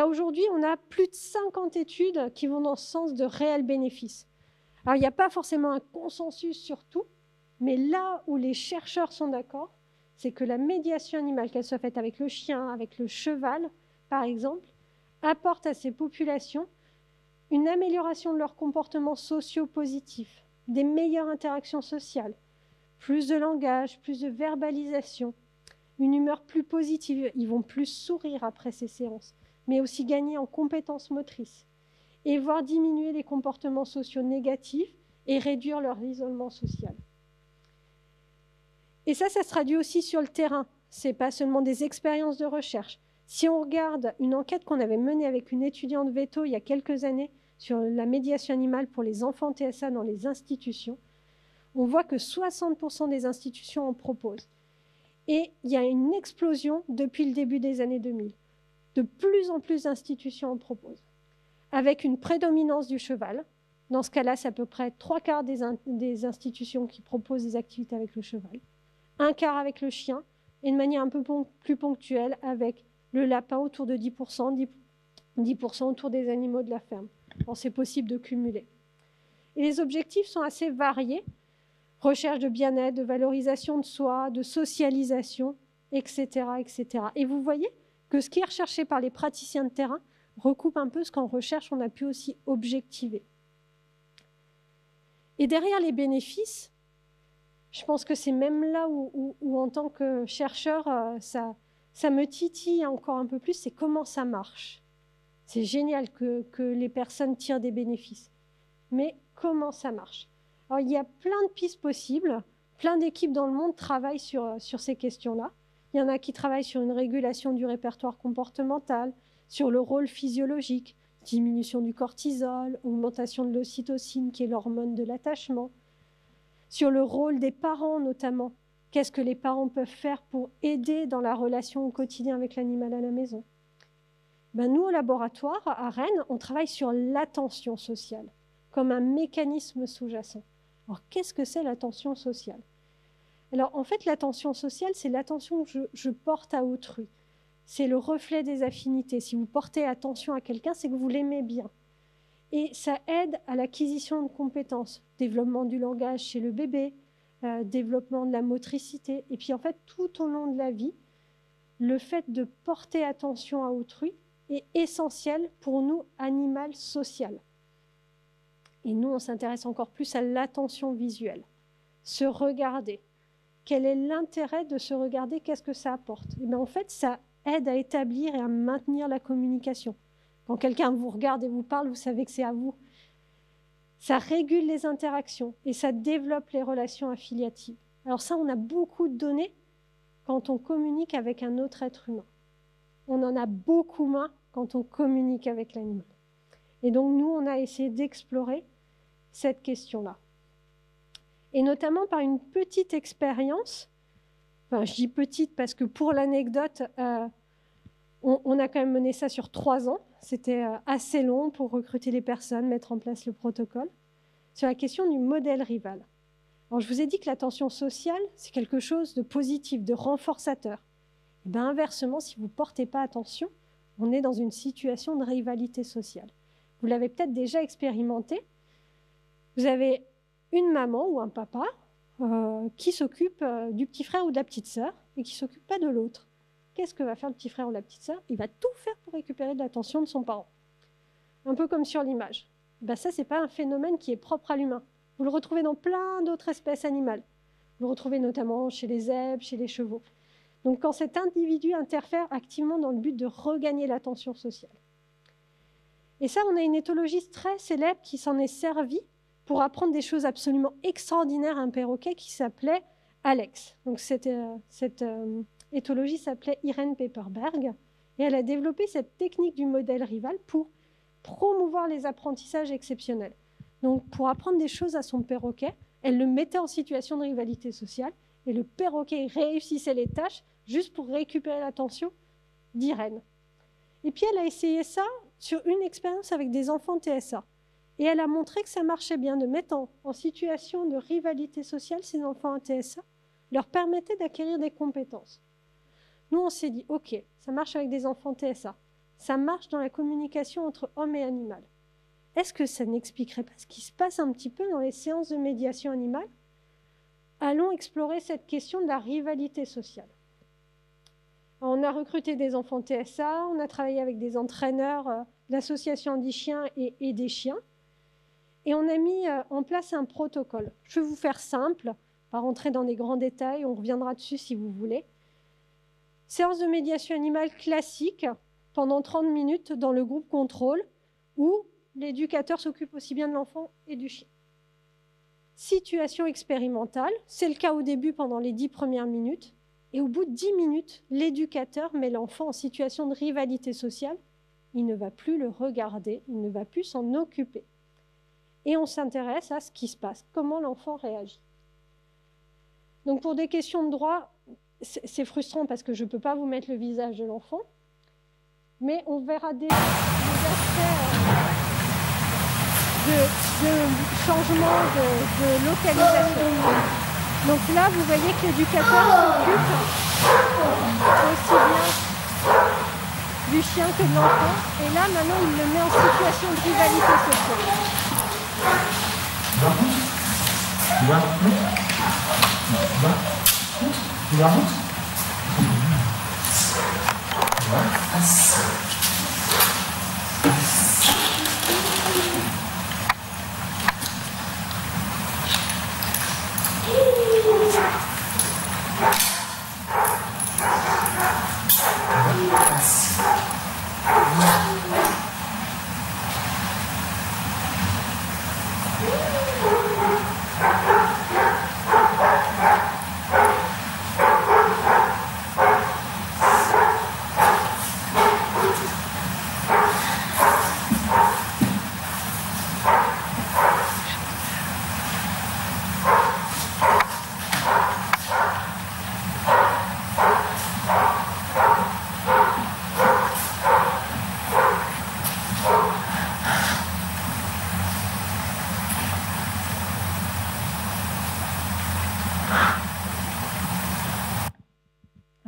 Aujourd'hui, on a plus de 50 études qui vont dans ce sens de réels bénéfices. Alors, il n'y a pas forcément un consensus sur tout, mais là où les chercheurs sont d'accord, c'est que la médiation animale, qu'elle soit faite avec le chien, avec le cheval, par exemple, apporte à ces populations une amélioration de leurs comportements sociaux positifs, des meilleures interactions sociales, plus de langage, plus de verbalisation, une humeur plus positive. Ils vont plus sourire après ces séances, mais aussi gagner en compétences motrices et voir diminuer les comportements sociaux négatifs et réduire leur isolement social. Et ça se traduit aussi sur le terrain. Ce n'est pas seulement des expériences de recherche. Si on regarde une enquête qu'on avait menée avec une étudiante veto il y a quelques années sur la médiation animale pour les enfants TSA dans les institutions, on voit que 60% des institutions en proposent. Et il y a une explosion depuis le début des années 2000. De plus en plus d'institutions en proposent, avec une prédominance du cheval. Dans ce cas-là, c'est à peu près 3/4 des institutions qui proposent des activités avec le cheval, 1/4 avec le chien, et de manière un peu plus ponctuelle avec le lapin, autour de 10%, 10% autour des animaux de la ferme. C'est possible de cumuler. Et les objectifs sont assez variés. Recherche de bien-être, de valorisation de soi, de socialisation, etc., etc. Et vous voyez que ce qui est recherché par les praticiens de terrain recoupe un peu ce qu'en recherche, on a pu aussi objectiver. Et derrière les bénéfices, je pense que c'est même là où en tant que chercheur, ça me titille encore un peu plus, c'est comment ça marche. C'est génial que les personnes tirent des bénéfices. Mais comment ça marche? Alors, il y a plein de pistes possibles, plein d'équipes dans le monde travaillent sur ces questions-là. Il y en a qui travaillent sur une régulation du répertoire comportemental, sur le rôle physiologique, diminution du cortisol, augmentation de l'ocytocine, qui est l'hormone de l'attachement, sur le rôle des parents notamment. Qu'est-ce que les parents peuvent faire pour aider dans la relation au quotidien avec l'animal à la maison? Nous, au laboratoire, à Rennes, on travaille sur l'attention sociale, comme un mécanisme sous-jacent. Alors, qu'est-ce que c'est l'attention sociale? Alors, en fait, l'attention sociale, c'est l'attention que je porte à autrui. C'est le reflet des affinités. Si vous portez attention à quelqu'un, c'est que vous l'aimez bien. Et ça aide à l'acquisition de compétences, développement du langage chez le bébé, développement de la motricité. Et puis, en fait, tout au long de la vie, le fait de porter attention à autrui est essentiel pour nous, animal social. Et nous, on s'intéresse encore plus à l'attention visuelle. Se regarder. Quel est l'intérêt de se regarder? Qu'est-ce que ça apporte? Et bien, en fait, ça aide à établir et à maintenir la communication. Quand quelqu'un vous regarde et vous parle, vous savez que c'est à vous. Ça régule les interactions et ça développe les relations affiliatives. Alors ça, on a beaucoup de données quand on communique avec un autre être humain. On en a beaucoup moins quand on communique avec l'animal. Et donc, nous, on a essayé d'explorer cette question-là. Et notamment par une petite expérience, enfin, je dis petite parce que pour l'anecdote, on a quand même mené ça sur 3 ans. C'était assez long pour recruter les personnes, mettre en place le protocole, sur la question du modèle rival. Alors, je vous ai dit que l'attention sociale, c'est quelque chose de positif, de renforçateur. Et bien, inversement, si vous ne portez pas attention, on est dans une situation de rivalité sociale. Vous l'avez peut-être déjà expérimenté. Vous avez une maman ou un papa qui s'occupe du petit frère ou de la petite sœur et qui ne s'occupe pas de l'autre. Qu'est-ce que va faire le petit frère ou la petite sœur? Il va tout faire pour récupérer de l'attention de son parent. Un peu comme sur l'image. Ça, ce n'est pas un phénomène qui est propre à l'humain. Vous le retrouvez dans plein d'autres espèces animales. Vous le retrouvez notamment chez les zèbres, chez les chevaux. Donc quand cet individu interfère activement dans le but de regagner l'attention sociale. Et ça, on a une éthologie très célèbre qui s'en est servie pour apprendre des choses absolument extraordinaires à un perroquet qui s'appelait Alex. Donc cette éthologie s'appelait Irene Pepperberg et elle a développé cette technique du modèle rival pour promouvoir les apprentissages exceptionnels. Donc pour apprendre des choses à son perroquet, elle le mettait en situation de rivalité sociale et le perroquet réussissait les tâches juste pour récupérer l'attention d'Irene. Et puis elle a essayé ça sur une expérience avec des enfants TSA. Et elle a montré que ça marchait bien de mettre en situation de rivalité sociale ces enfants en TSA, leur permettait d'acquérir des compétences. Nous, on s'est dit, OK, ça marche avec des enfants TSA. Ça marche dans la communication entre homme et animal. Est-ce que ça n'expliquerait pas ce qui se passe un petit peu dans les séances de médiation animale? Allons explorer cette question de la rivalité sociale. On a recruté des enfants TSA, on a travaillé avec des entraîneurs de l'association Andy-Chiens et des chiens, et on a mis en place un protocole. Je vais vous faire simple, pas rentrer dans des grands détails, on reviendra dessus si vous voulez. Séance de médiation animale classique, pendant 30 minutes dans le groupe contrôle, où l'éducateur s'occupe aussi bien de l'enfant et du chien. Situation expérimentale, c'est le cas au début pendant les 10 premières minutes, et au bout de 10 minutes, l'éducateur met l'enfant en situation de rivalité sociale. Il ne va plus le regarder, il ne va plus s'en occuper. Et on s'intéresse à ce qui se passe, comment l'enfant réagit. Donc pour des questions de droit, c'est frustrant parce que je ne peux pas vous mettre le visage de l'enfant, mais on verra des aspects de changement de localisation. Donc là, vous voyez que l'éducateur s'occupe aussi bien du chien que de l'enfant. Et là, maintenant, il le met en situation de rivalité sociale.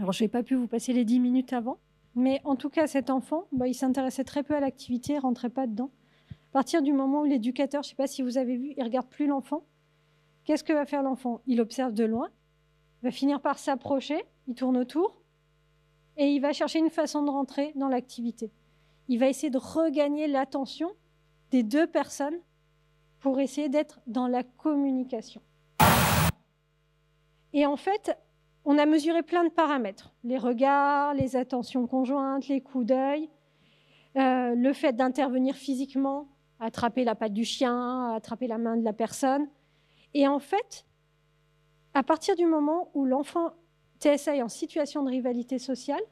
Alors, je n'ai pas pu vous passer les 10 minutes avant, mais en tout cas, cet enfant, il s'intéressait très peu à l'activité, il ne rentrait pas dedans. À partir du moment où l'éducateur, je ne sais pas si vous avez vu, il ne regarde plus l'enfant, qu'est-ce que va faire l'enfant? Il observe de loin, il va finir par s'approcher, il tourne autour, et il va chercher une façon de rentrer dans l'activité. Il va essayer de regagner l'attention des deux personnes pour essayer d'être dans la communication. Et en fait, on a mesuré plein de paramètres, les regards, les attentions conjointes, les coups d'œil, le fait d'intervenir physiquement, attraper la patte du chien, attraper la main de la personne. Et en fait, à partir du moment où l'enfant TSA est en situation de rivalité sociale,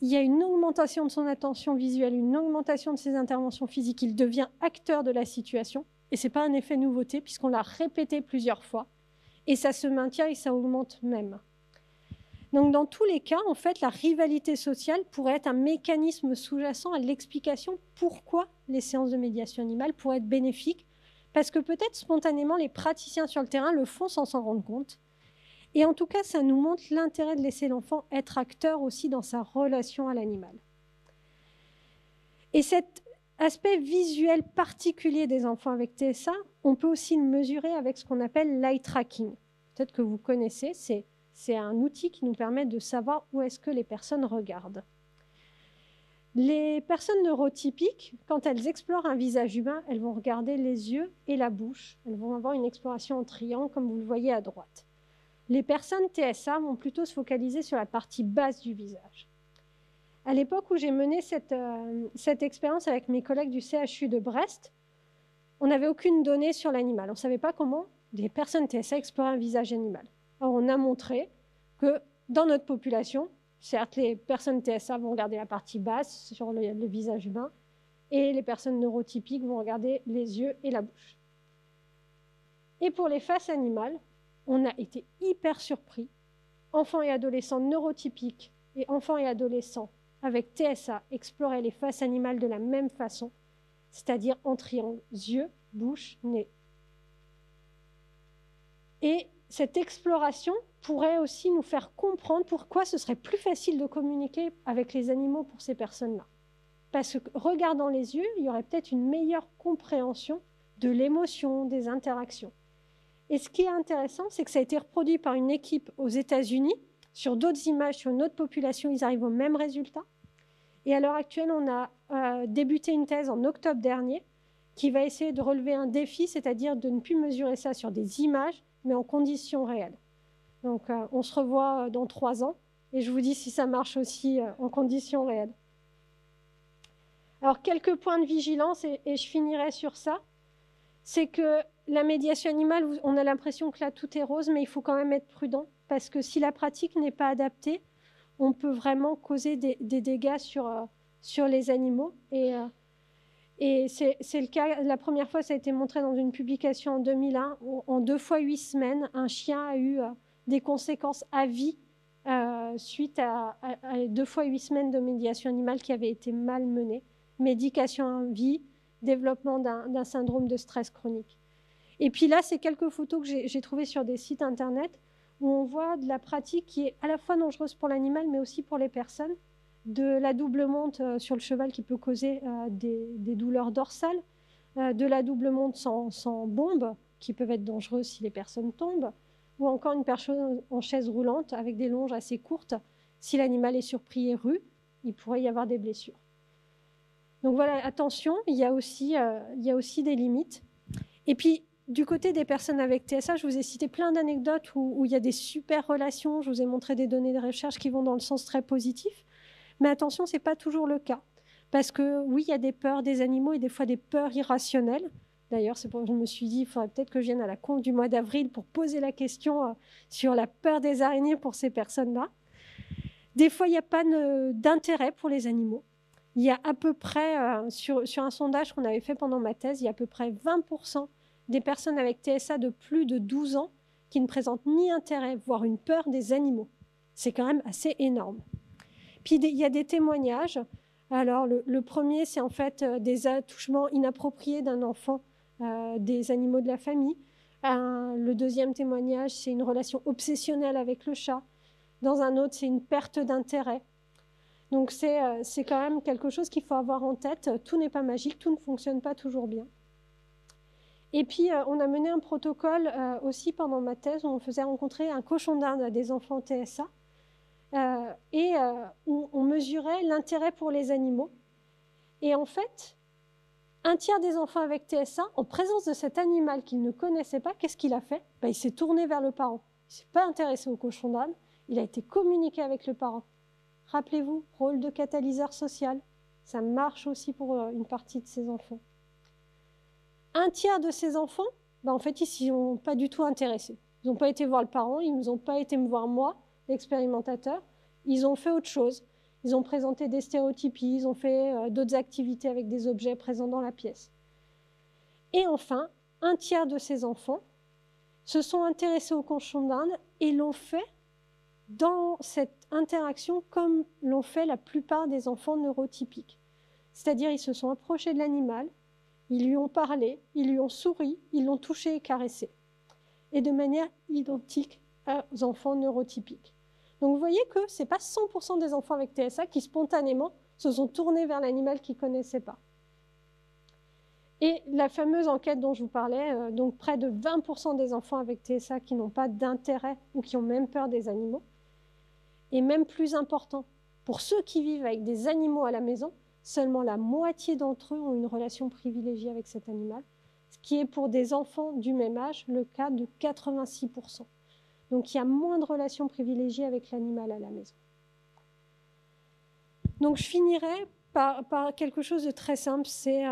il y a une augmentation de son attention visuelle, une augmentation de ses interventions physiques. Il devient acteur de la situation. Et ce n'est pas un effet nouveauté, puisqu'on l'a répété plusieurs fois. Et ça se maintient et ça augmente même. Donc, dans tous les cas, en fait, la rivalité sociale pourrait être un mécanisme sous-jacent à l'explication pourquoi les séances de médiation animale pourraient être bénéfiques, parce que peut-être spontanément, les praticiens sur le terrain le font sans s'en rendre compte. Et en tout cas, ça nous montre l'intérêt de laisser l'enfant être acteur aussi dans sa relation à l'animal. Et cet aspect visuel particulier des enfants avec TSA, on peut aussi le mesurer avec ce qu'on appelle l'eye tracking. Peut-être que vous connaissez, c'est un outil qui nous permet de savoir où est-ce que les personnes regardent. Les personnes neurotypiques, quand elles explorent un visage humain, elles vont regarder les yeux et la bouche. Elles vont avoir une exploration en triangle, comme vous le voyez à droite. Les personnes TSA vont plutôt se focaliser sur la partie basse du visage. À l'époque où j'ai mené cette expérience avec mes collègues du CHU de Brest, on n'avait aucune donnée sur l'animal. On ne savait pas comment des personnes TSA exploraient un visage animal. Alors on a montré que dans notre population, certes, les personnes TSA vont regarder la partie basse sur le visage humain, et les personnes neurotypiques vont regarder les yeux et la bouche. Et pour les faces animales, on a été hyper surpris. Enfants et adolescents neurotypiques et enfants et adolescents avec TSA exploraient les faces animales de la même façon, c'est-à-dire en triangle, yeux, bouche, nez. Et cette exploration pourrait aussi nous faire comprendre pourquoi ce serait plus facile de communiquer avec les animaux pour ces personnes-là. Parce que regardant les yeux, il y aurait peut-être une meilleure compréhension de l'émotion, des interactions. Et ce qui est intéressant, c'est que ça a été reproduit par une équipe aux États-Unis. Sur d'autres images, sur une autre population, ils arrivent au même résultat. Et à l'heure actuelle, on a débuté une thèse en octobre dernier qui va essayer de relever un défi, c'est-à-dire de ne plus mesurer ça sur des images, mais en conditions réelles. Donc, on se revoit dans 3 ans et je vous dis si ça marche aussi en conditions réelles. Alors, quelques points de vigilance et je finirai sur ça. C'est que la médiation animale, on a l'impression que là, tout est rose, mais il faut quand même être prudent parce que si la pratique n'est pas adaptée, on peut vraiment causer des dégâts sur les animaux. Et c'est le cas, la première fois, ça a été montré dans une publication en 2001, où en 2 fois 8 semaines, un chien a eu des conséquences à vie suite à 2 fois 8 semaines de médiation animale qui avaient été mal menées. Médication à vie, développement d'un syndrome de stress chronique. Et puis là, c'est quelques photos que j'ai trouvées sur des sites internet où on voit de la pratique qui est à la fois dangereuse pour l'animal, mais aussi pour les personnes, de la double monte sur le cheval qui peut causer des douleurs dorsales, de la double monte sans bombe, qui peuvent être dangereuses si les personnes tombent, ou encore une personne en chaise roulante avec des longes assez courtes. Si l'animal est surpris et rue, il pourrait y avoir des blessures. Donc voilà, attention, il y a aussi des limites. Et puis, du côté des personnes avec TSA, je vous ai cité plein d'anecdotes où il y a des super relations. Je vous ai montré des données de recherche qui vont dans le sens très positif. Mais attention, ce n'est pas toujours le cas. Parce que oui, il y a des peurs des animaux et des fois des peurs irrationnelles. D'ailleurs, c'est pour ça que je me suis dit, il faudrait peut-être que je vienne à la conf du mois d'avril pour poser la question sur la peur des araignées pour ces personnes-là. Des fois, il n'y a pas d'intérêt pour les animaux. Il y a à peu près, sur un sondage qu'on avait fait pendant ma thèse, il y a à peu près 20% des personnes avec TSA de plus de 12 ans qui ne présentent ni intérêt, voire une peur des animaux. C'est quand même assez énorme. Puis il y a des témoignages. Alors le premier, c'est en fait des attouchements inappropriés d'un enfant des animaux de la famille. Le deuxième témoignage, c'est une relation obsessionnelle avec le chat. Dans un autre, c'est une perte d'intérêt. Donc c'est quand même quelque chose qu'il faut avoir en tête. Tout n'est pas magique, tout ne fonctionne pas toujours bien. Et puis on a mené un protocole aussi pendant ma thèse où on faisait rencontrer un cochon d'Inde à des enfants TSA où on mesurait l'intérêt pour les animaux. Et en fait, un tiers des enfants avec TSA, en présence de cet animal qu'ils ne connaissaient pas, qu'est-ce qu'il a fait? Il s'est tourné vers le parent. Il ne s'est pas intéressé au cochon d'Inde, il a été communiqué avec le parent. Rappelez-vous, rôle de catalyseur social, ça marche aussi pour une partie de ces enfants. Un tiers de ces enfants, en fait, ils ne s'y ont pas du tout intéressés. Ils n'ont pas été voir le parent, ils n'ont pas été me voir moi, l'expérimentateur. Ils ont fait autre chose. Ils ont présenté des stéréotypies, ils ont fait d'autres activités avec des objets présents dans la pièce. Et enfin, un tiers de ces enfants se sont intéressés au cochon d'Inde et l'ont fait dans cette interaction comme l'ont fait la plupart des enfants neurotypiques. C'est-à-dire ils se sont approchés de l'animal, ils lui ont parlé, ils lui ont souri, ils l'ont touché et caressé. Et de manière identique aux enfants neurotypiques. Donc vous voyez que ce n'est pas 100% des enfants avec TSA qui spontanément se sont tournés vers l'animal qu'ils ne connaissaient pas. Et la fameuse enquête dont je vous parlais, donc près de 20% des enfants avec TSA qui n'ont pas d'intérêt ou qui ont même peur des animaux. Et même plus important, pour ceux qui vivent avec des animaux à la maison, seulement la moitié d'entre eux ont une relation privilégiée avec cet animal, ce qui est pour des enfants du même âge le cas de 86%. Donc il y a moins de relations privilégiées avec l'animal à la maison. Donc je finirai par quelque chose de très simple, c'est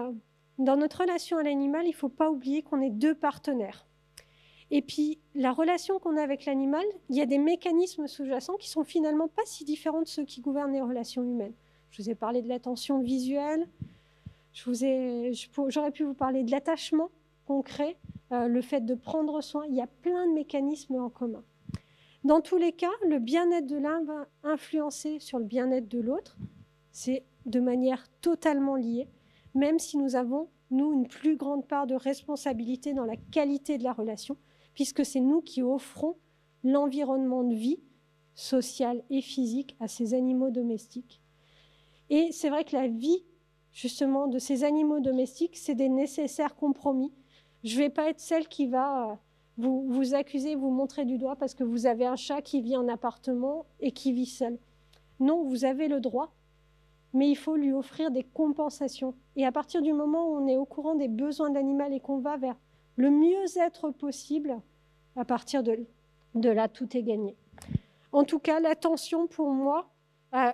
dans notre relation à l'animal, il ne faut pas oublier qu'on est deux partenaires. Et puis, la relation qu'on a avec l'animal, il y a des mécanismes sous-jacents qui sont finalement pas si différents de ceux qui gouvernent les relations humaines. Je vous ai parlé de l'attention visuelle, j'aurais pu vous parler de l'attachement concret, le fait de prendre soin. Il y a plein de mécanismes en commun. Dans tous les cas, le bien-être de l'un va influencer sur le bien-être de l'autre. C'est de manière totalement liée, même si nous avons, nous, une plus grande part de responsabilité dans la qualité de la relation, puisque c'est nous qui offrons l'environnement de vie sociale et physique à ces animaux domestiques. Et c'est vrai que la vie, justement, de ces animaux domestiques, c'est des nécessaires compromis. Je ne vais pas être celle qui va vous accuser, vous montrer du doigt parce que vous avez un chat qui vit en appartement et qui vit seul. Non, vous avez le droit, mais il faut lui offrir des compensations. Et à partir du moment où on est au courant des besoins de l'animal et qu'on va vers le mieux-être possible, à partir de là, tout est gagné. En tout cas, l'attention pour moi,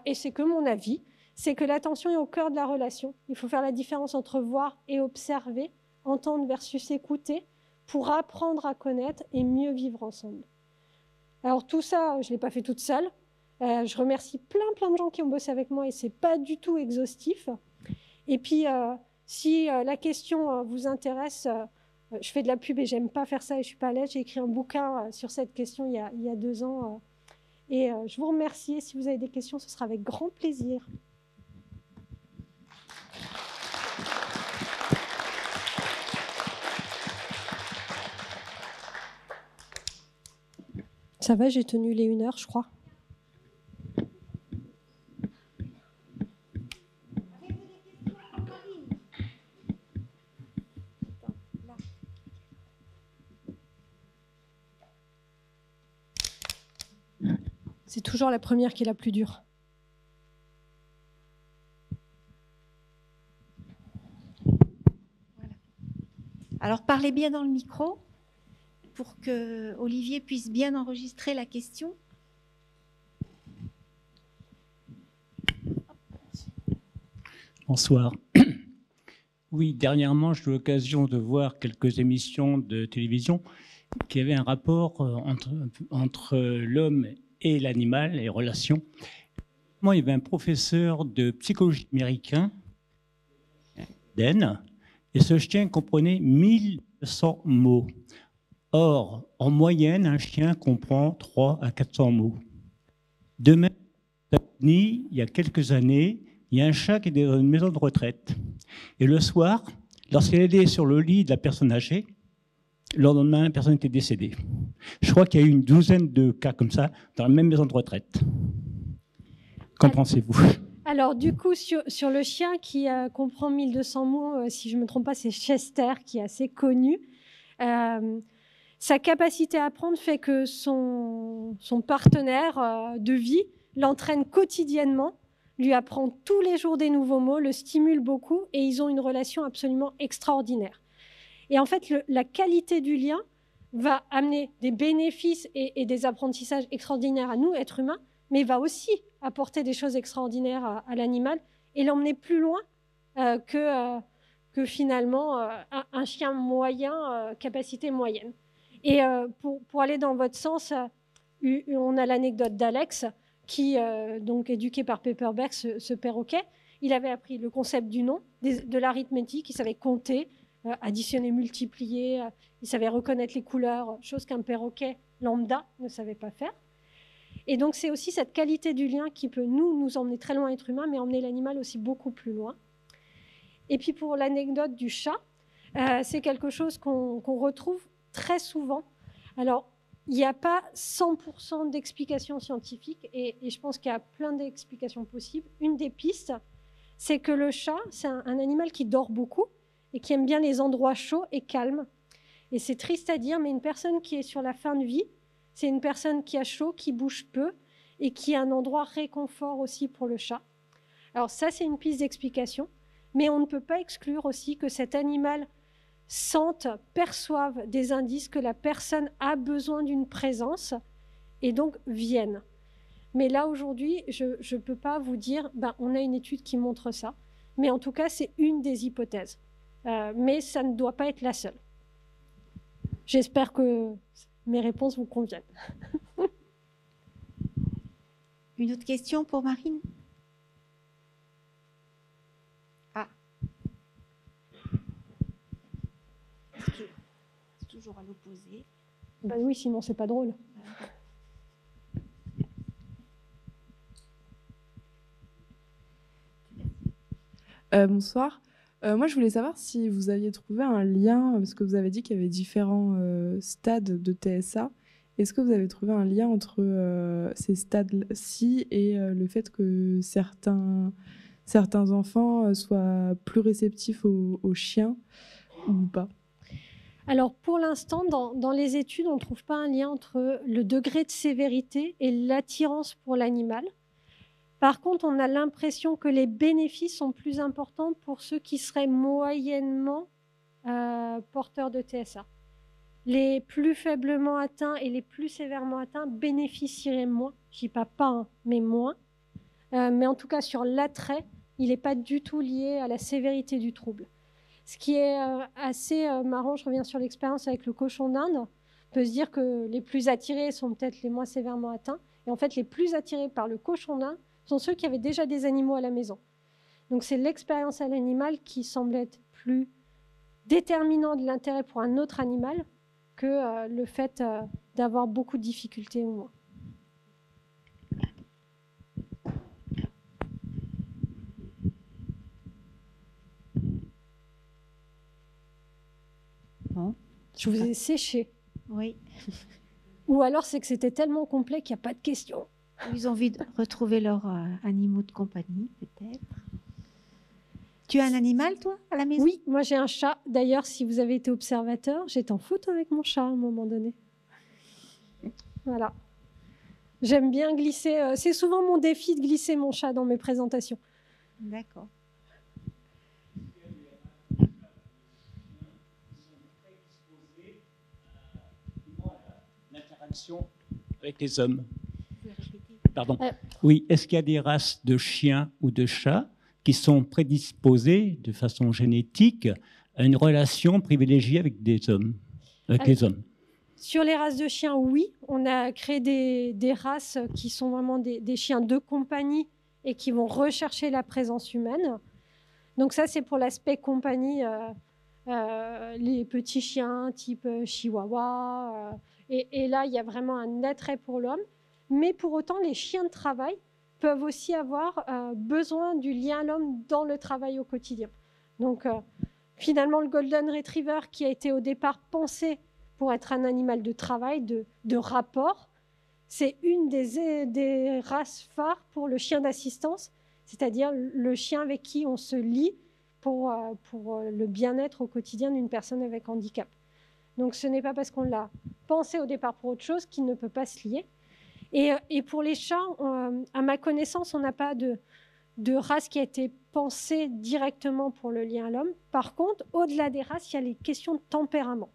et c'est que mon avis, c'est que l'attention est au cœur de la relation. Il faut faire la différence entre voir et observer, entendre versus écouter, pour apprendre à connaître et mieux vivre ensemble. Alors tout ça, je ne l'ai pas fait toute seule. Je remercie plein de gens qui ont bossé avec moi et ce n'est pas du tout exhaustif. Et puis, si la question vous intéresse, je fais de la pub et j'aime pas faire ça et je suis pas à l'aise. J'ai écrit un bouquin sur cette question il y a 2 ans. Et je vous remercie. Et si vous avez des questions, ce sera avec grand plaisir. Ça va, j'ai tenu les 1 heure, je crois. C'est toujours la première qui est la plus dure. Voilà. Alors, parlez bien dans le micro pour que Olivier puisse bien enregistrer la question. Bonsoir. Oui, dernièrement, j'ai eu l'occasion de voir quelques émissions de télévision qui avaient un rapport entre l'homme et l'animal, les relations. Moi, il y avait un professeur de psychologie américain, Dan, et ce chien comprenait 1100 mots. Or, en moyenne, un chien comprend 300 à 400 mots. De même, aux États-Unis, il y a quelques années, il y a un chat qui est dans une maison de retraite. Et le soir, lorsqu'elle était sur le lit de la personne âgée, le lendemain, la personne était décédée. Je crois qu'il y a eu une douzaine de cas comme ça dans la même maison de retraite. Qu'en pensez-vous ? Alors, du coup, sur le chien qui comprend 1200 mots, si je ne me trompe pas, c'est Chester qui est assez connu. Sa capacité à apprendre fait que son partenaire de vie l'entraîne quotidiennement, lui apprend tous les jours des nouveaux mots, le stimule beaucoup et ils ont une relation absolument extraordinaire. Et en fait, la qualité du lien va amener des bénéfices et des apprentissages extraordinaires à nous, êtres humains, mais va aussi apporter des choses extraordinaires à l'animal et l'emmener plus loin que finalement un chien moyen, capacité moyenne. Et pour aller dans votre sens, on a l'anecdote d'Alex, qui, donc éduqué par Pepperberg, ce perroquet, il avait appris le concept du nom, de l'arithmétique, il savait compter, additionner, multiplier, il savait reconnaître les couleurs, chose qu'un perroquet lambda ne savait pas faire. Et donc c'est aussi cette qualité du lien qui peut nous emmener très loin, être humain, mais emmener l'animal aussi beaucoup plus loin. Et puis pour l'anecdote du chat, c'est quelque chose qu'on retrouve très souvent. Alors, il n'y a pas 100% d'explications scientifiques et je pense qu'il y a plein d'explications possibles. Une des pistes, c'est que le chat, c'est un animal qui dort beaucoup et qui aime bien les endroits chauds et calmes. Et c'est triste à dire, mais une personne qui est sur la fin de vie, c'est une personne qui a chaud, qui bouge peu et qui a un endroit réconfort aussi pour le chat. Alors ça, c'est une piste d'explication, mais on ne peut pas exclure aussi que cet animal sente, perçoive des indices que la personne a besoin d'une présence et donc viennent. Mais là, aujourd'hui, je ne peux pas vous dire, on a une étude qui montre ça. Mais en tout cas, c'est une des hypothèses. Mais ça ne doit pas être la seule. J'espère que mes réponses vous conviennent. Une autre question pour Marine? Ah. C'est toujours à l'opposé. Oui, sinon c'est pas drôle. Bonsoir. Moi, je voulais savoir si vous aviez trouvé un lien, parce que vous avez dit qu'il y avait différents stades de TSA. Est-ce que vous avez trouvé un lien entre ces stades-ci et le fait que certains enfants soient plus réceptifs aux chiens ou pas? Alors, pour l'instant, dans les études, on ne trouve pas un lien entre le degré de sévérité et l'attirance pour l'animal. Par contre, on a l'impression que les bénéfices sont plus importants pour ceux qui seraient moyennement porteurs de TSA. Les plus faiblement atteints et les plus sévèrement atteints bénéficieraient moins. Je ne dis pas un, mais moins. Mais en tout cas, sur l'attrait, il n'est pas du tout lié à la sévérité du trouble. Ce qui est assez marrant, je reviens sur l'expérience avec le cochon d'Inde, on peut se dire que les plus attirés sont peut-être les moins sévèrement atteints. Et en fait, les plus attirés par le cochon d'Inde sont ceux qui avaient déjà des animaux à la maison. Donc c'est l'expérience à l'animal qui semble être plus déterminant de l'intérêt pour un autre animal que le fait d'avoir beaucoup de difficultés au moins. Bon, je vous ai séché. Oui. Ou alors c'est que c'était tellement complet qu'il n'y a pas de questions. Ils ont envie de retrouver leurs animaux de compagnie, peut-être. Tu as un animal, toi, à la maison? Oui, moi j'ai un chat. D'ailleurs, si vous avez été observateur, j'étais en photo avec mon chat à un moment donné. Voilà. J'aime bien glisser. C'est souvent mon défi de glisser mon chat dans mes présentations. D'accord. L'interaction avec les hommes. Pardon. Oui, est-ce qu'il y a des races de chiens ou de chats qui sont prédisposées de façon génétique à une relation privilégiée avec les hommes? Sur les races de chiens, oui. On a créé des races qui sont vraiment des chiens de compagnie et qui vont rechercher la présence humaine. Donc ça, c'est pour l'aspect compagnie, les petits chiens type chihuahua. Et là, il y a vraiment un attrait pour l'homme. Mais pour autant, les chiens de travail peuvent aussi avoir besoin du lien à l'homme dans le travail au quotidien. Donc, finalement, le Golden Retriever, qui a été au départ pensé pour être un animal de travail, de rapport, c'est une des races phares pour le chien d'assistance, c'est-à-dire le chien avec qui on se lie pour le bien-être au quotidien d'une personne avec handicap. Donc, ce n'est pas parce qu'on l'a pensé au départ pour autre chose qu'il ne peut pas se lier. Et pour les chats, à ma connaissance, on n'a pas de race qui a été pensée directement pour le lien à l'homme. Par contre, au-delà des races, il y a les questions de tempérament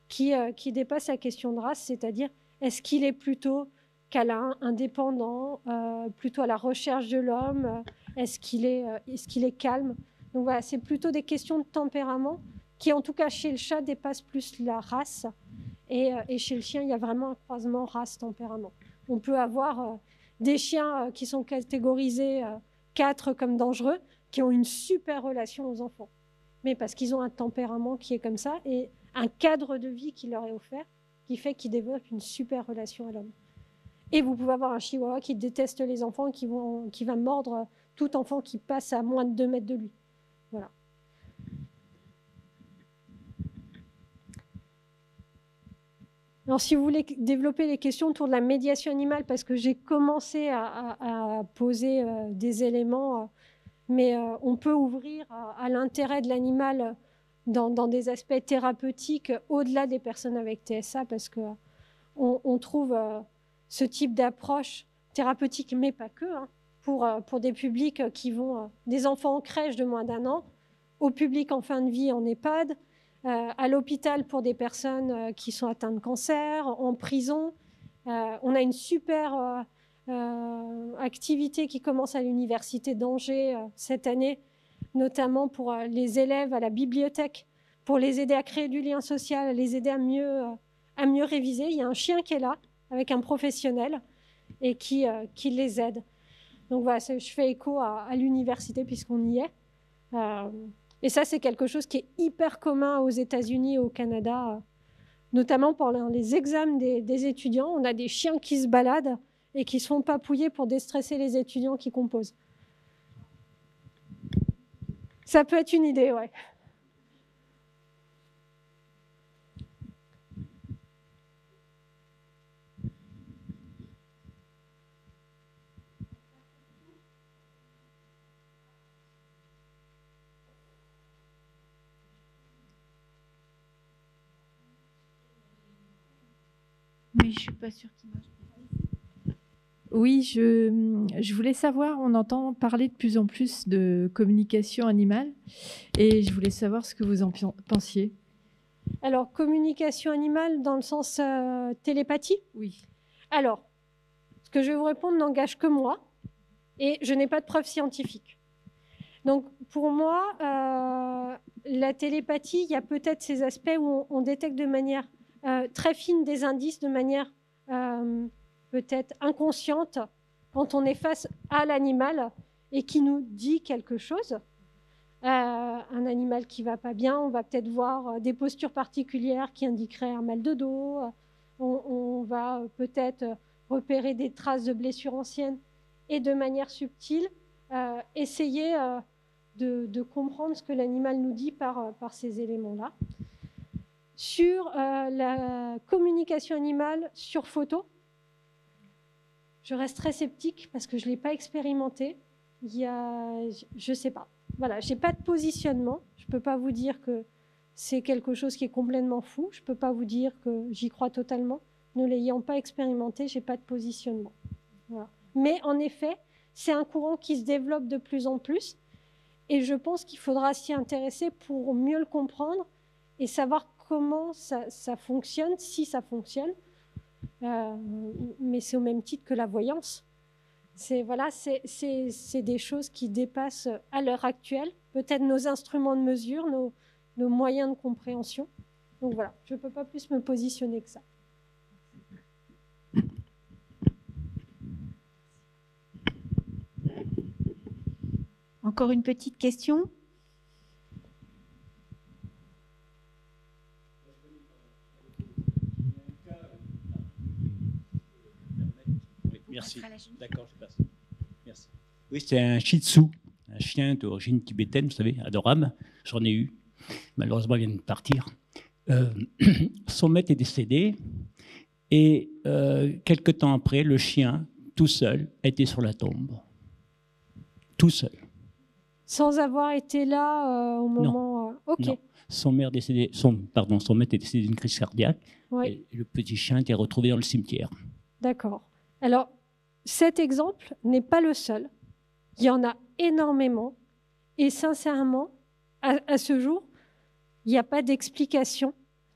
qui dépassent la question de race, c'est-à-dire est-ce qu'il est plutôt câlin, indépendant, plutôt à la recherche de l'homme, est-ce qu'il est calme. Donc voilà, c'est plutôt des questions de tempérament qui, en tout cas chez le chat, dépassent plus la race. Et chez le chien, il y a vraiment un croisement race-tempérament. On peut avoir des chiens qui sont catégorisés 4 comme dangereux, qui ont une super relation aux enfants. Mais parce qu'ils ont un tempérament qui est comme ça et un cadre de vie qui leur est offert, qui fait qu'ils développent une super relation à l'homme. Et vous pouvez avoir un chihuahua qui déteste les enfants et qui va mordre tout enfant qui passe à moins de 2 mètres de lui. Voilà. Alors, si vous voulez développer les questions autour de la médiation animale, parce que j'ai commencé à poser des éléments, mais on peut ouvrir à l'intérêt de l'animal dans des aspects thérapeutiques au-delà des personnes avec TSA, parce qu'on trouve ce type d'approche thérapeutique, mais pas que, hein, pour des publics qui vont des enfants en crèche de moins d'1 an, au public en fin de vie en EHPAD, à l'hôpital pour des personnes qui sont atteintes de cancer, en prison, On a une super activité qui commence à l'université d'Angers cette année, notamment pour les élèves à la bibliothèque, pour les aider à créer du lien social, à les aider à mieux réviser. Il y a un chien qui est là, avec un professionnel, et qui les aide. Donc voilà, je fais écho à l'université puisqu'on y est. Et ça, c'est quelque chose qui est hyper commun aux États-Unis et au Canada, notamment pendant les examens des étudiants. On a des chiens qui se baladent et qui se font papouiller pour déstresser les étudiants qui composent. Ça peut être une idée, ouais. Mais je ne suis pas sûre qu'il marche. Oui, je voulais savoir, on entend parler de plus en plus de communication animale et je voulais savoir ce que vous en pensiez. Alors, communication animale dans le sens télépathie? Oui. Alors, ce que je vais vous répondre n'engage que moi et je n'ai pas de preuves scientifiques. Donc, pour moi, la télépathie, il y a peut-être ces aspects où on détecte de manière très fine des indices, de manière peut-être inconsciente, quand on est face à l'animal et qui nous dit quelque chose. Un animal qui ne va pas bien, on va peut-être voir des postures particulières qui indiqueraient un mal de dos. On va peut-être repérer des traces de blessures anciennes et de manière subtile, essayer de comprendre ce que l'animal nous dit par ces éléments-là. Sur la communication animale sur photo, je reste très sceptique parce que je ne l'ai pas expérimenté. Je ne sais pas. Voilà, je n'ai pas de positionnement. Je ne peux pas vous dire que c'est quelque chose qui est complètement fou. Je ne peux pas vous dire que j'y crois totalement. Ne l'ayant pas expérimenté, je n'ai pas de positionnement. Voilà. Mais en effet, c'est un courant qui se développe de plus en plus. Et je pense qu'il faudra s'y intéresser pour mieux le comprendre et savoir comment ça fonctionne, si ça fonctionne. Mais c'est au même titre que la voyance. C'est des choses qui dépassent à l'heure actuelle peut-être nos instruments de mesure, nos moyens de compréhension. Donc voilà, je ne peux pas plus me positionner que ça. Encore une petite question? Merci. D'accord, je passe. Merci. Oui, c'est un Shih Tzu, un chien d'origine tibétaine, vous savez, adorable. J'en ai eu. Malheureusement, il vient de partir. Son maître est décédé et quelque temps après, le chien, tout seul, était sur la tombe. Tout seul. Sans avoir été là au moment... Non. Ok. Non. Son maître est décédé d'une crise cardiaque. Oui. Et le petit chien était retrouvé dans le cimetière. D'accord. Alors, cet exemple n'est pas le seul. Il y en a énormément. Et sincèrement, à ce jour, il n'y a pas d'explication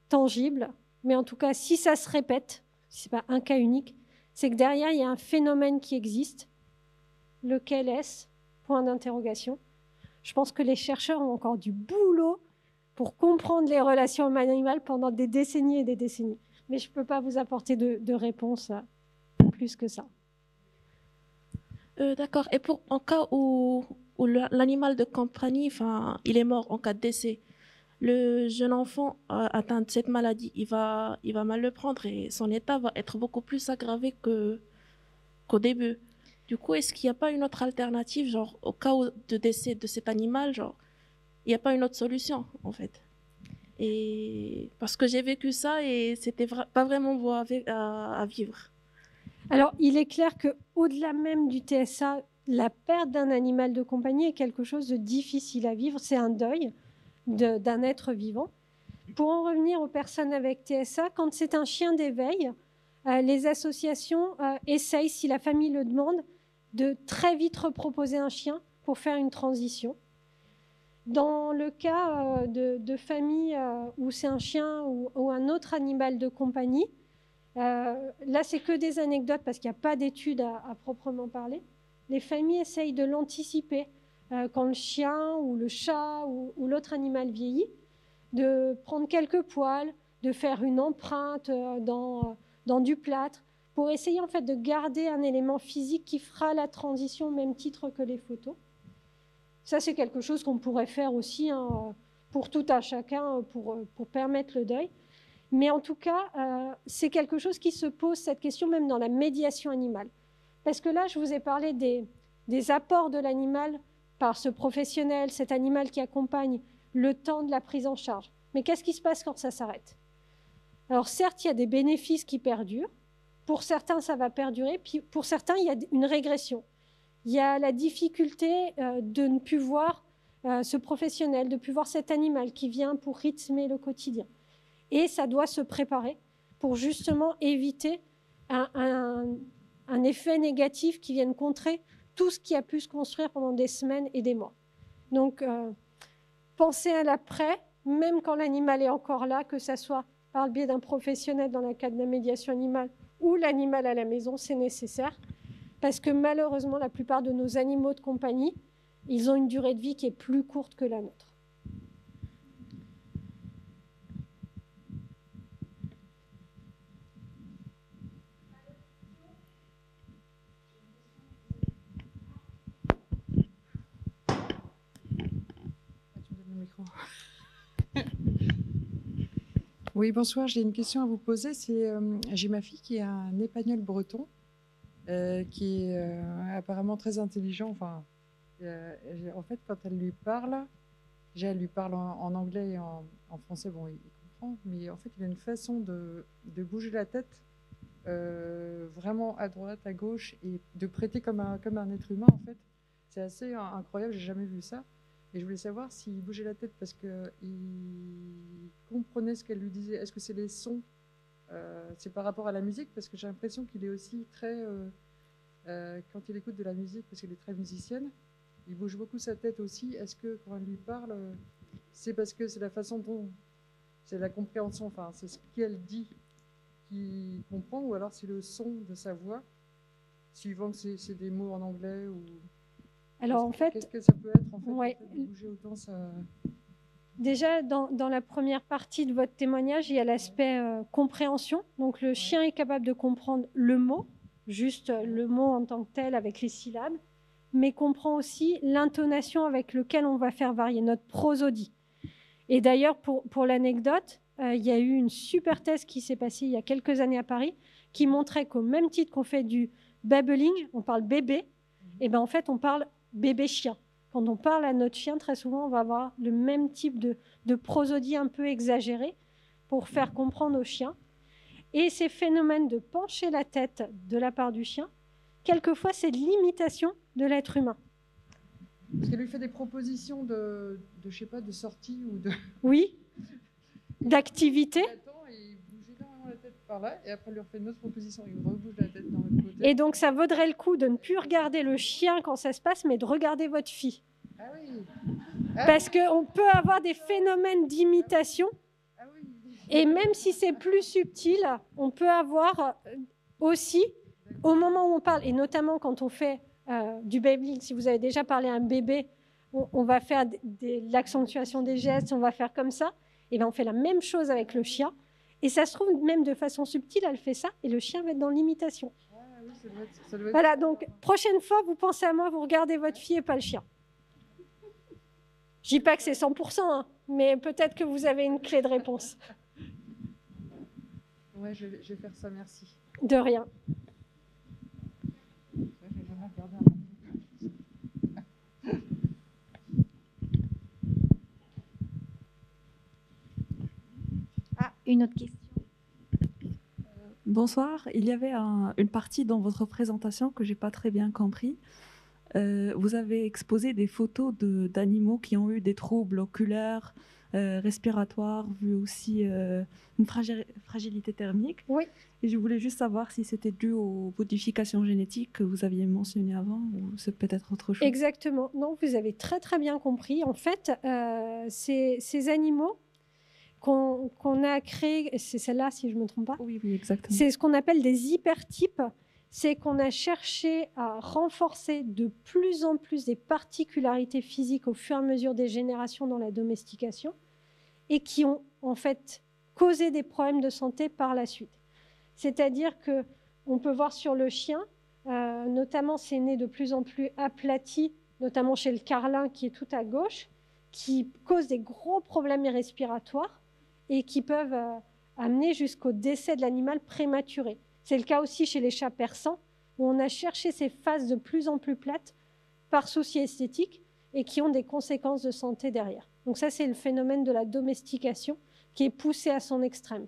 tangible. Mais en tout cas, si ça se répète, si ce n'est pas un cas unique, c'est que derrière, il y a un phénomène qui existe. Lequel est-ce? Point d'interrogation. Je pense que les chercheurs ont encore du boulot pour comprendre les relations humaines-animales pendant des décennies et des décennies. Mais je ne peux pas vous apporter de réponse plus que ça. D'accord. Et en cas où l'animal de compagnie, il est mort en cas de décès, le jeune enfant atteint de cette maladie, il va mal le prendre et son état va être beaucoup plus aggravé qu'au début. Du coup, est-ce qu'il n'y a pas une autre alternative, genre au cas de décès de cet animal, genre il n'y a pas une autre solution en fait? Et parce que j'ai vécu ça et c'était pas vraiment beau à vivre. Alors, il est clair qu'au-delà même du TSA, la perte d'un animal de compagnie est quelque chose de difficile à vivre. C'est un deuil d'un être vivant. Pour en revenir aux personnes avec TSA, quand c'est un chien d'éveil, les associations essayent, si la famille le demande, de très vite reproposer un chien pour faire une transition. Dans le cas de famille où c'est un chien ou un autre animal de compagnie, Là, c'est que des anecdotes parce qu'il n'y a pas d'études à proprement parler. Les familles essayent de l'anticiper quand le chien ou le chat ou l'autre animal vieillit, de prendre quelques poils, de faire une empreinte dans du plâtre pour essayer en fait de garder un élément physique qui fera la transition au même titre que les photos. Ça, c'est quelque chose qu'on pourrait faire aussi pour tout un chacun pour permettre le deuil. Mais en tout cas, c'est quelque chose qui se pose, cette question, même dans la médiation animale. Parce que là, je vous ai parlé des apports de l'animal par ce professionnel, cet animal qui accompagne le temps de la prise en charge. Mais qu'est-ce qui se passe quand ça s'arrête? Alors certes, il y a des bénéfices qui perdurent. Pour certains, ça va perdurer. Puis pour certains, il y a une régression. Il y a la difficulté de ne plus voir ce professionnel, de ne plus voir cet animal qui vient pour rythmer le quotidien. Et ça doit se préparer pour justement éviter un effet négatif qui vienne contrer tout ce qui a pu se construire pendant des semaines et des mois. Donc, pensez à l'après, même quand l'animal est encore là, que ce soit par le biais d'un professionnel dans le cadre de la médiation animale ou l'animal à la maison, c'est nécessaire. Parce que malheureusement, la plupart de nos animaux de compagnie, ils ont une durée de vie qui est plus courte que la nôtre. Oui, bonsoir, j'ai une question à vous poser. J'ai ma fille qui a un épagneul breton qui est apparemment très intelligent. Enfin, en fait, quand elle lui parle en anglais et en français, bon, il comprend, mais en fait, il a une façon de bouger la tête vraiment à droite, à gauche, et de prêter comme un être humain, en fait. C'est assez incroyable, j'ai jamais vu ça. Et je voulais savoir s'il bougeait la tête parce qu'il comprenait ce qu'elle lui disait. Est-ce que c'est les sons c'est par rapport à la musique? Parce que j'ai l'impression qu'il est aussi très... quand il écoute de la musique, parce qu'elle est très musicienne, il bouge beaucoup sa tête aussi. Est-ce que quand elle lui parle, c'est parce que c'est la façon dont... c'est la compréhension, enfin, c'est ce qu'elle dit qui comprend, ou alors c'est le son de sa voix, suivant que c'est des mots en anglais ou... Alors en fait, qu'est-ce que ça peut être en fait, ouais. De bouger autant ça... Déjà, dans la première partie de votre témoignage, il y a l'aspect compréhension. Donc le chien est capable de comprendre le mot, juste le mot en tant que tel avec les syllabes, mais comprend aussi l'intonation avec laquelle on va faire varier notre prosodie. Et d'ailleurs, pour l'anecdote, il y a eu une super thèse qui s'est passée il y a quelques années à Paris qui montrait qu'au même titre qu'on fait du babbling, on parle bébé, et ben en fait on parle bébé-chien. Quand on parle à notre chien, très souvent, on va avoir le même type de prosodie un peu exagérée pour faire comprendre au chien. Et ces phénomènes de pencher la tête de la part du chien, quelquefois, c'est de l'imitation de l'être humain. Parce qu'elle lui fait des propositions je sais pas, de sortie ou de... Oui, d'activité. Il attend et il bouge énormément la tête par là, et après, il lui refait une autre proposition, il rebouge la tête dans l'autre côté. Et donc, ça vaudrait le coup de ne plus regarder le chien quand ça se passe, mais de regarder votre fille. Ah oui. Parce qu'on peut avoir des phénomènes d'imitation, et même si c'est plus subtil, on peut avoir aussi, au moment où on parle, et notamment quand on fait du babbling, si vous avez déjà parlé à un bébé, on va faire l'accentuation des gestes, on va faire comme ça, et bien on fait la même chose avec le chien, et ça se trouve même de façon subtile, elle fait ça, et le chien va être dans l'imitation. Ah oui, ça doit être... Voilà, donc prochaine fois, vous pensez à moi, vous regardez votre fille et pas le chien. Je dis pas que c'est 100%, hein, mais peut-être que vous avez une clé de réponse. Ouais, je vais faire ça, merci. De rien. Ah, une autre question. Bonsoir, il y avait une partie dans votre présentation que je n'ai pas très bien compris. Vous avez exposé des photos d'animaux qui ont eu des troubles oculaires, respiratoires, vu aussi une fragilité thermique. Oui. Et je voulais juste savoir si c'était dû aux modifications génétiques que vous aviez mentionnées avant, ou c'est peut-être autre chose. Exactement. Non, vous avez très très bien compris. En fait, ces animaux, qu'on a créé, c'est celle-là si je ne me trompe pas, Oui, exactement. c'est ce qu'on appelle des hypertypes. C'est qu'on a cherché à renforcer de plus en plus des particularités physiques au fur et à mesure des générations dans la domestication et qui ont en fait causé des problèmes de santé par la suite. C'est-à-dire qu'on peut voir sur le chien, notamment c'est né de plus en plus aplati, notamment chez le carlin qui est tout à gauche, qui cause des gros problèmes respiratoires et qui peuvent amener jusqu'au décès de l'animal prématuré. C'est le cas aussi chez les chats persans, où on a cherché ces faces de plus en plus plates par souci esthétique et qui ont des conséquences de santé derrière. Donc ça, c'est le phénomène de la domestication qui est poussé à son extrême.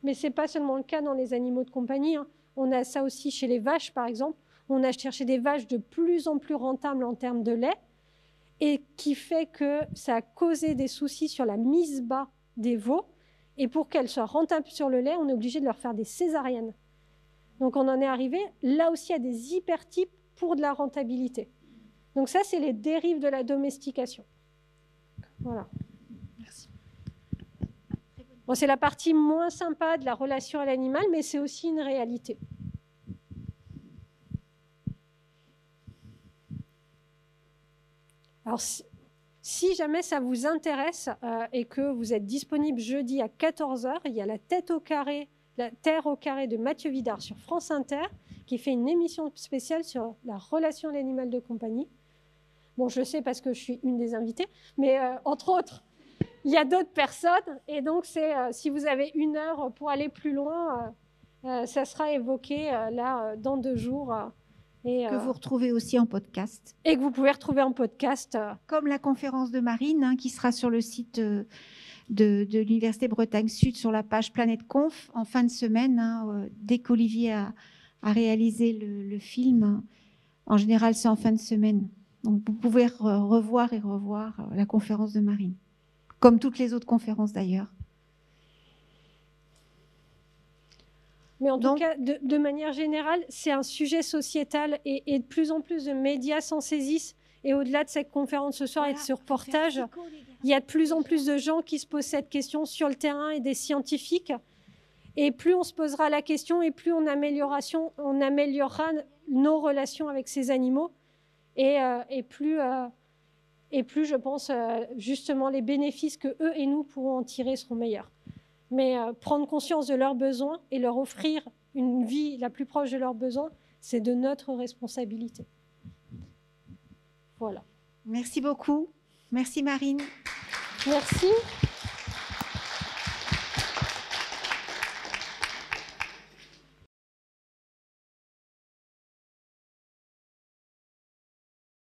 Mais ce n'est pas seulement le cas dans les animaux de compagnie, hein. On a ça aussi chez les vaches, par exemple. On a cherché des vaches de plus en plus rentables en termes de lait et qui fait que ça a causé des soucis sur la mise bas des veaux. Et pour qu'elles soient rentables sur le lait, on est obligé de leur faire des césariennes. Donc on en est arrivé là aussi à des hypertypes pour de la rentabilité. Donc ça, c'est les dérives de la domestication. Voilà. Merci. Bon, c'est la partie moins sympa de la relation à l'animal, mais c'est aussi une réalité. Alors, si jamais ça vous intéresse et que vous êtes disponible jeudi à 14 h, il y a la Terre au carré de Mathieu Vidard sur France Inter, qui fait une émission spéciale sur la relation à l'animal de compagnie. Bon, je le sais parce que je suis une des invitées, mais entre autres, il y a d'autres personnes. Et donc, si vous avez 1 heure pour aller plus loin, ça sera évoqué là dans 2 jours. Que vous retrouvez aussi en podcast. Et que vous pouvez retrouver en podcast. Comme la conférence de Marine, qui sera sur le site de l'Université Bretagne Sud sur la page Planète Conf en fin de semaine, dès qu'Olivier a réalisé le film. En général, c'est en fin de semaine. Donc, vous pouvez revoir la conférence de Marine, comme toutes les autres conférences d'ailleurs. Mais en tout cas, de manière générale, c'est un sujet sociétal et de plus en plus de médias s'en saisissent. Et au-delà de cette conférence ce soir et de ce reportage, il y a de plus en plus de gens qui se posent cette question sur le terrain et des scientifiques. Et plus on se posera la question et plus on améliorera nos relations avec ces animaux. Et plus, je pense, justement, les bénéfices que eux et nous pourrons en tirer seront meilleurs. Mais prendre conscience de leurs besoins et leur offrir une vie la plus proche de leurs besoins, c'est de notre responsabilité. Voilà. Merci beaucoup. Merci Marine. Merci.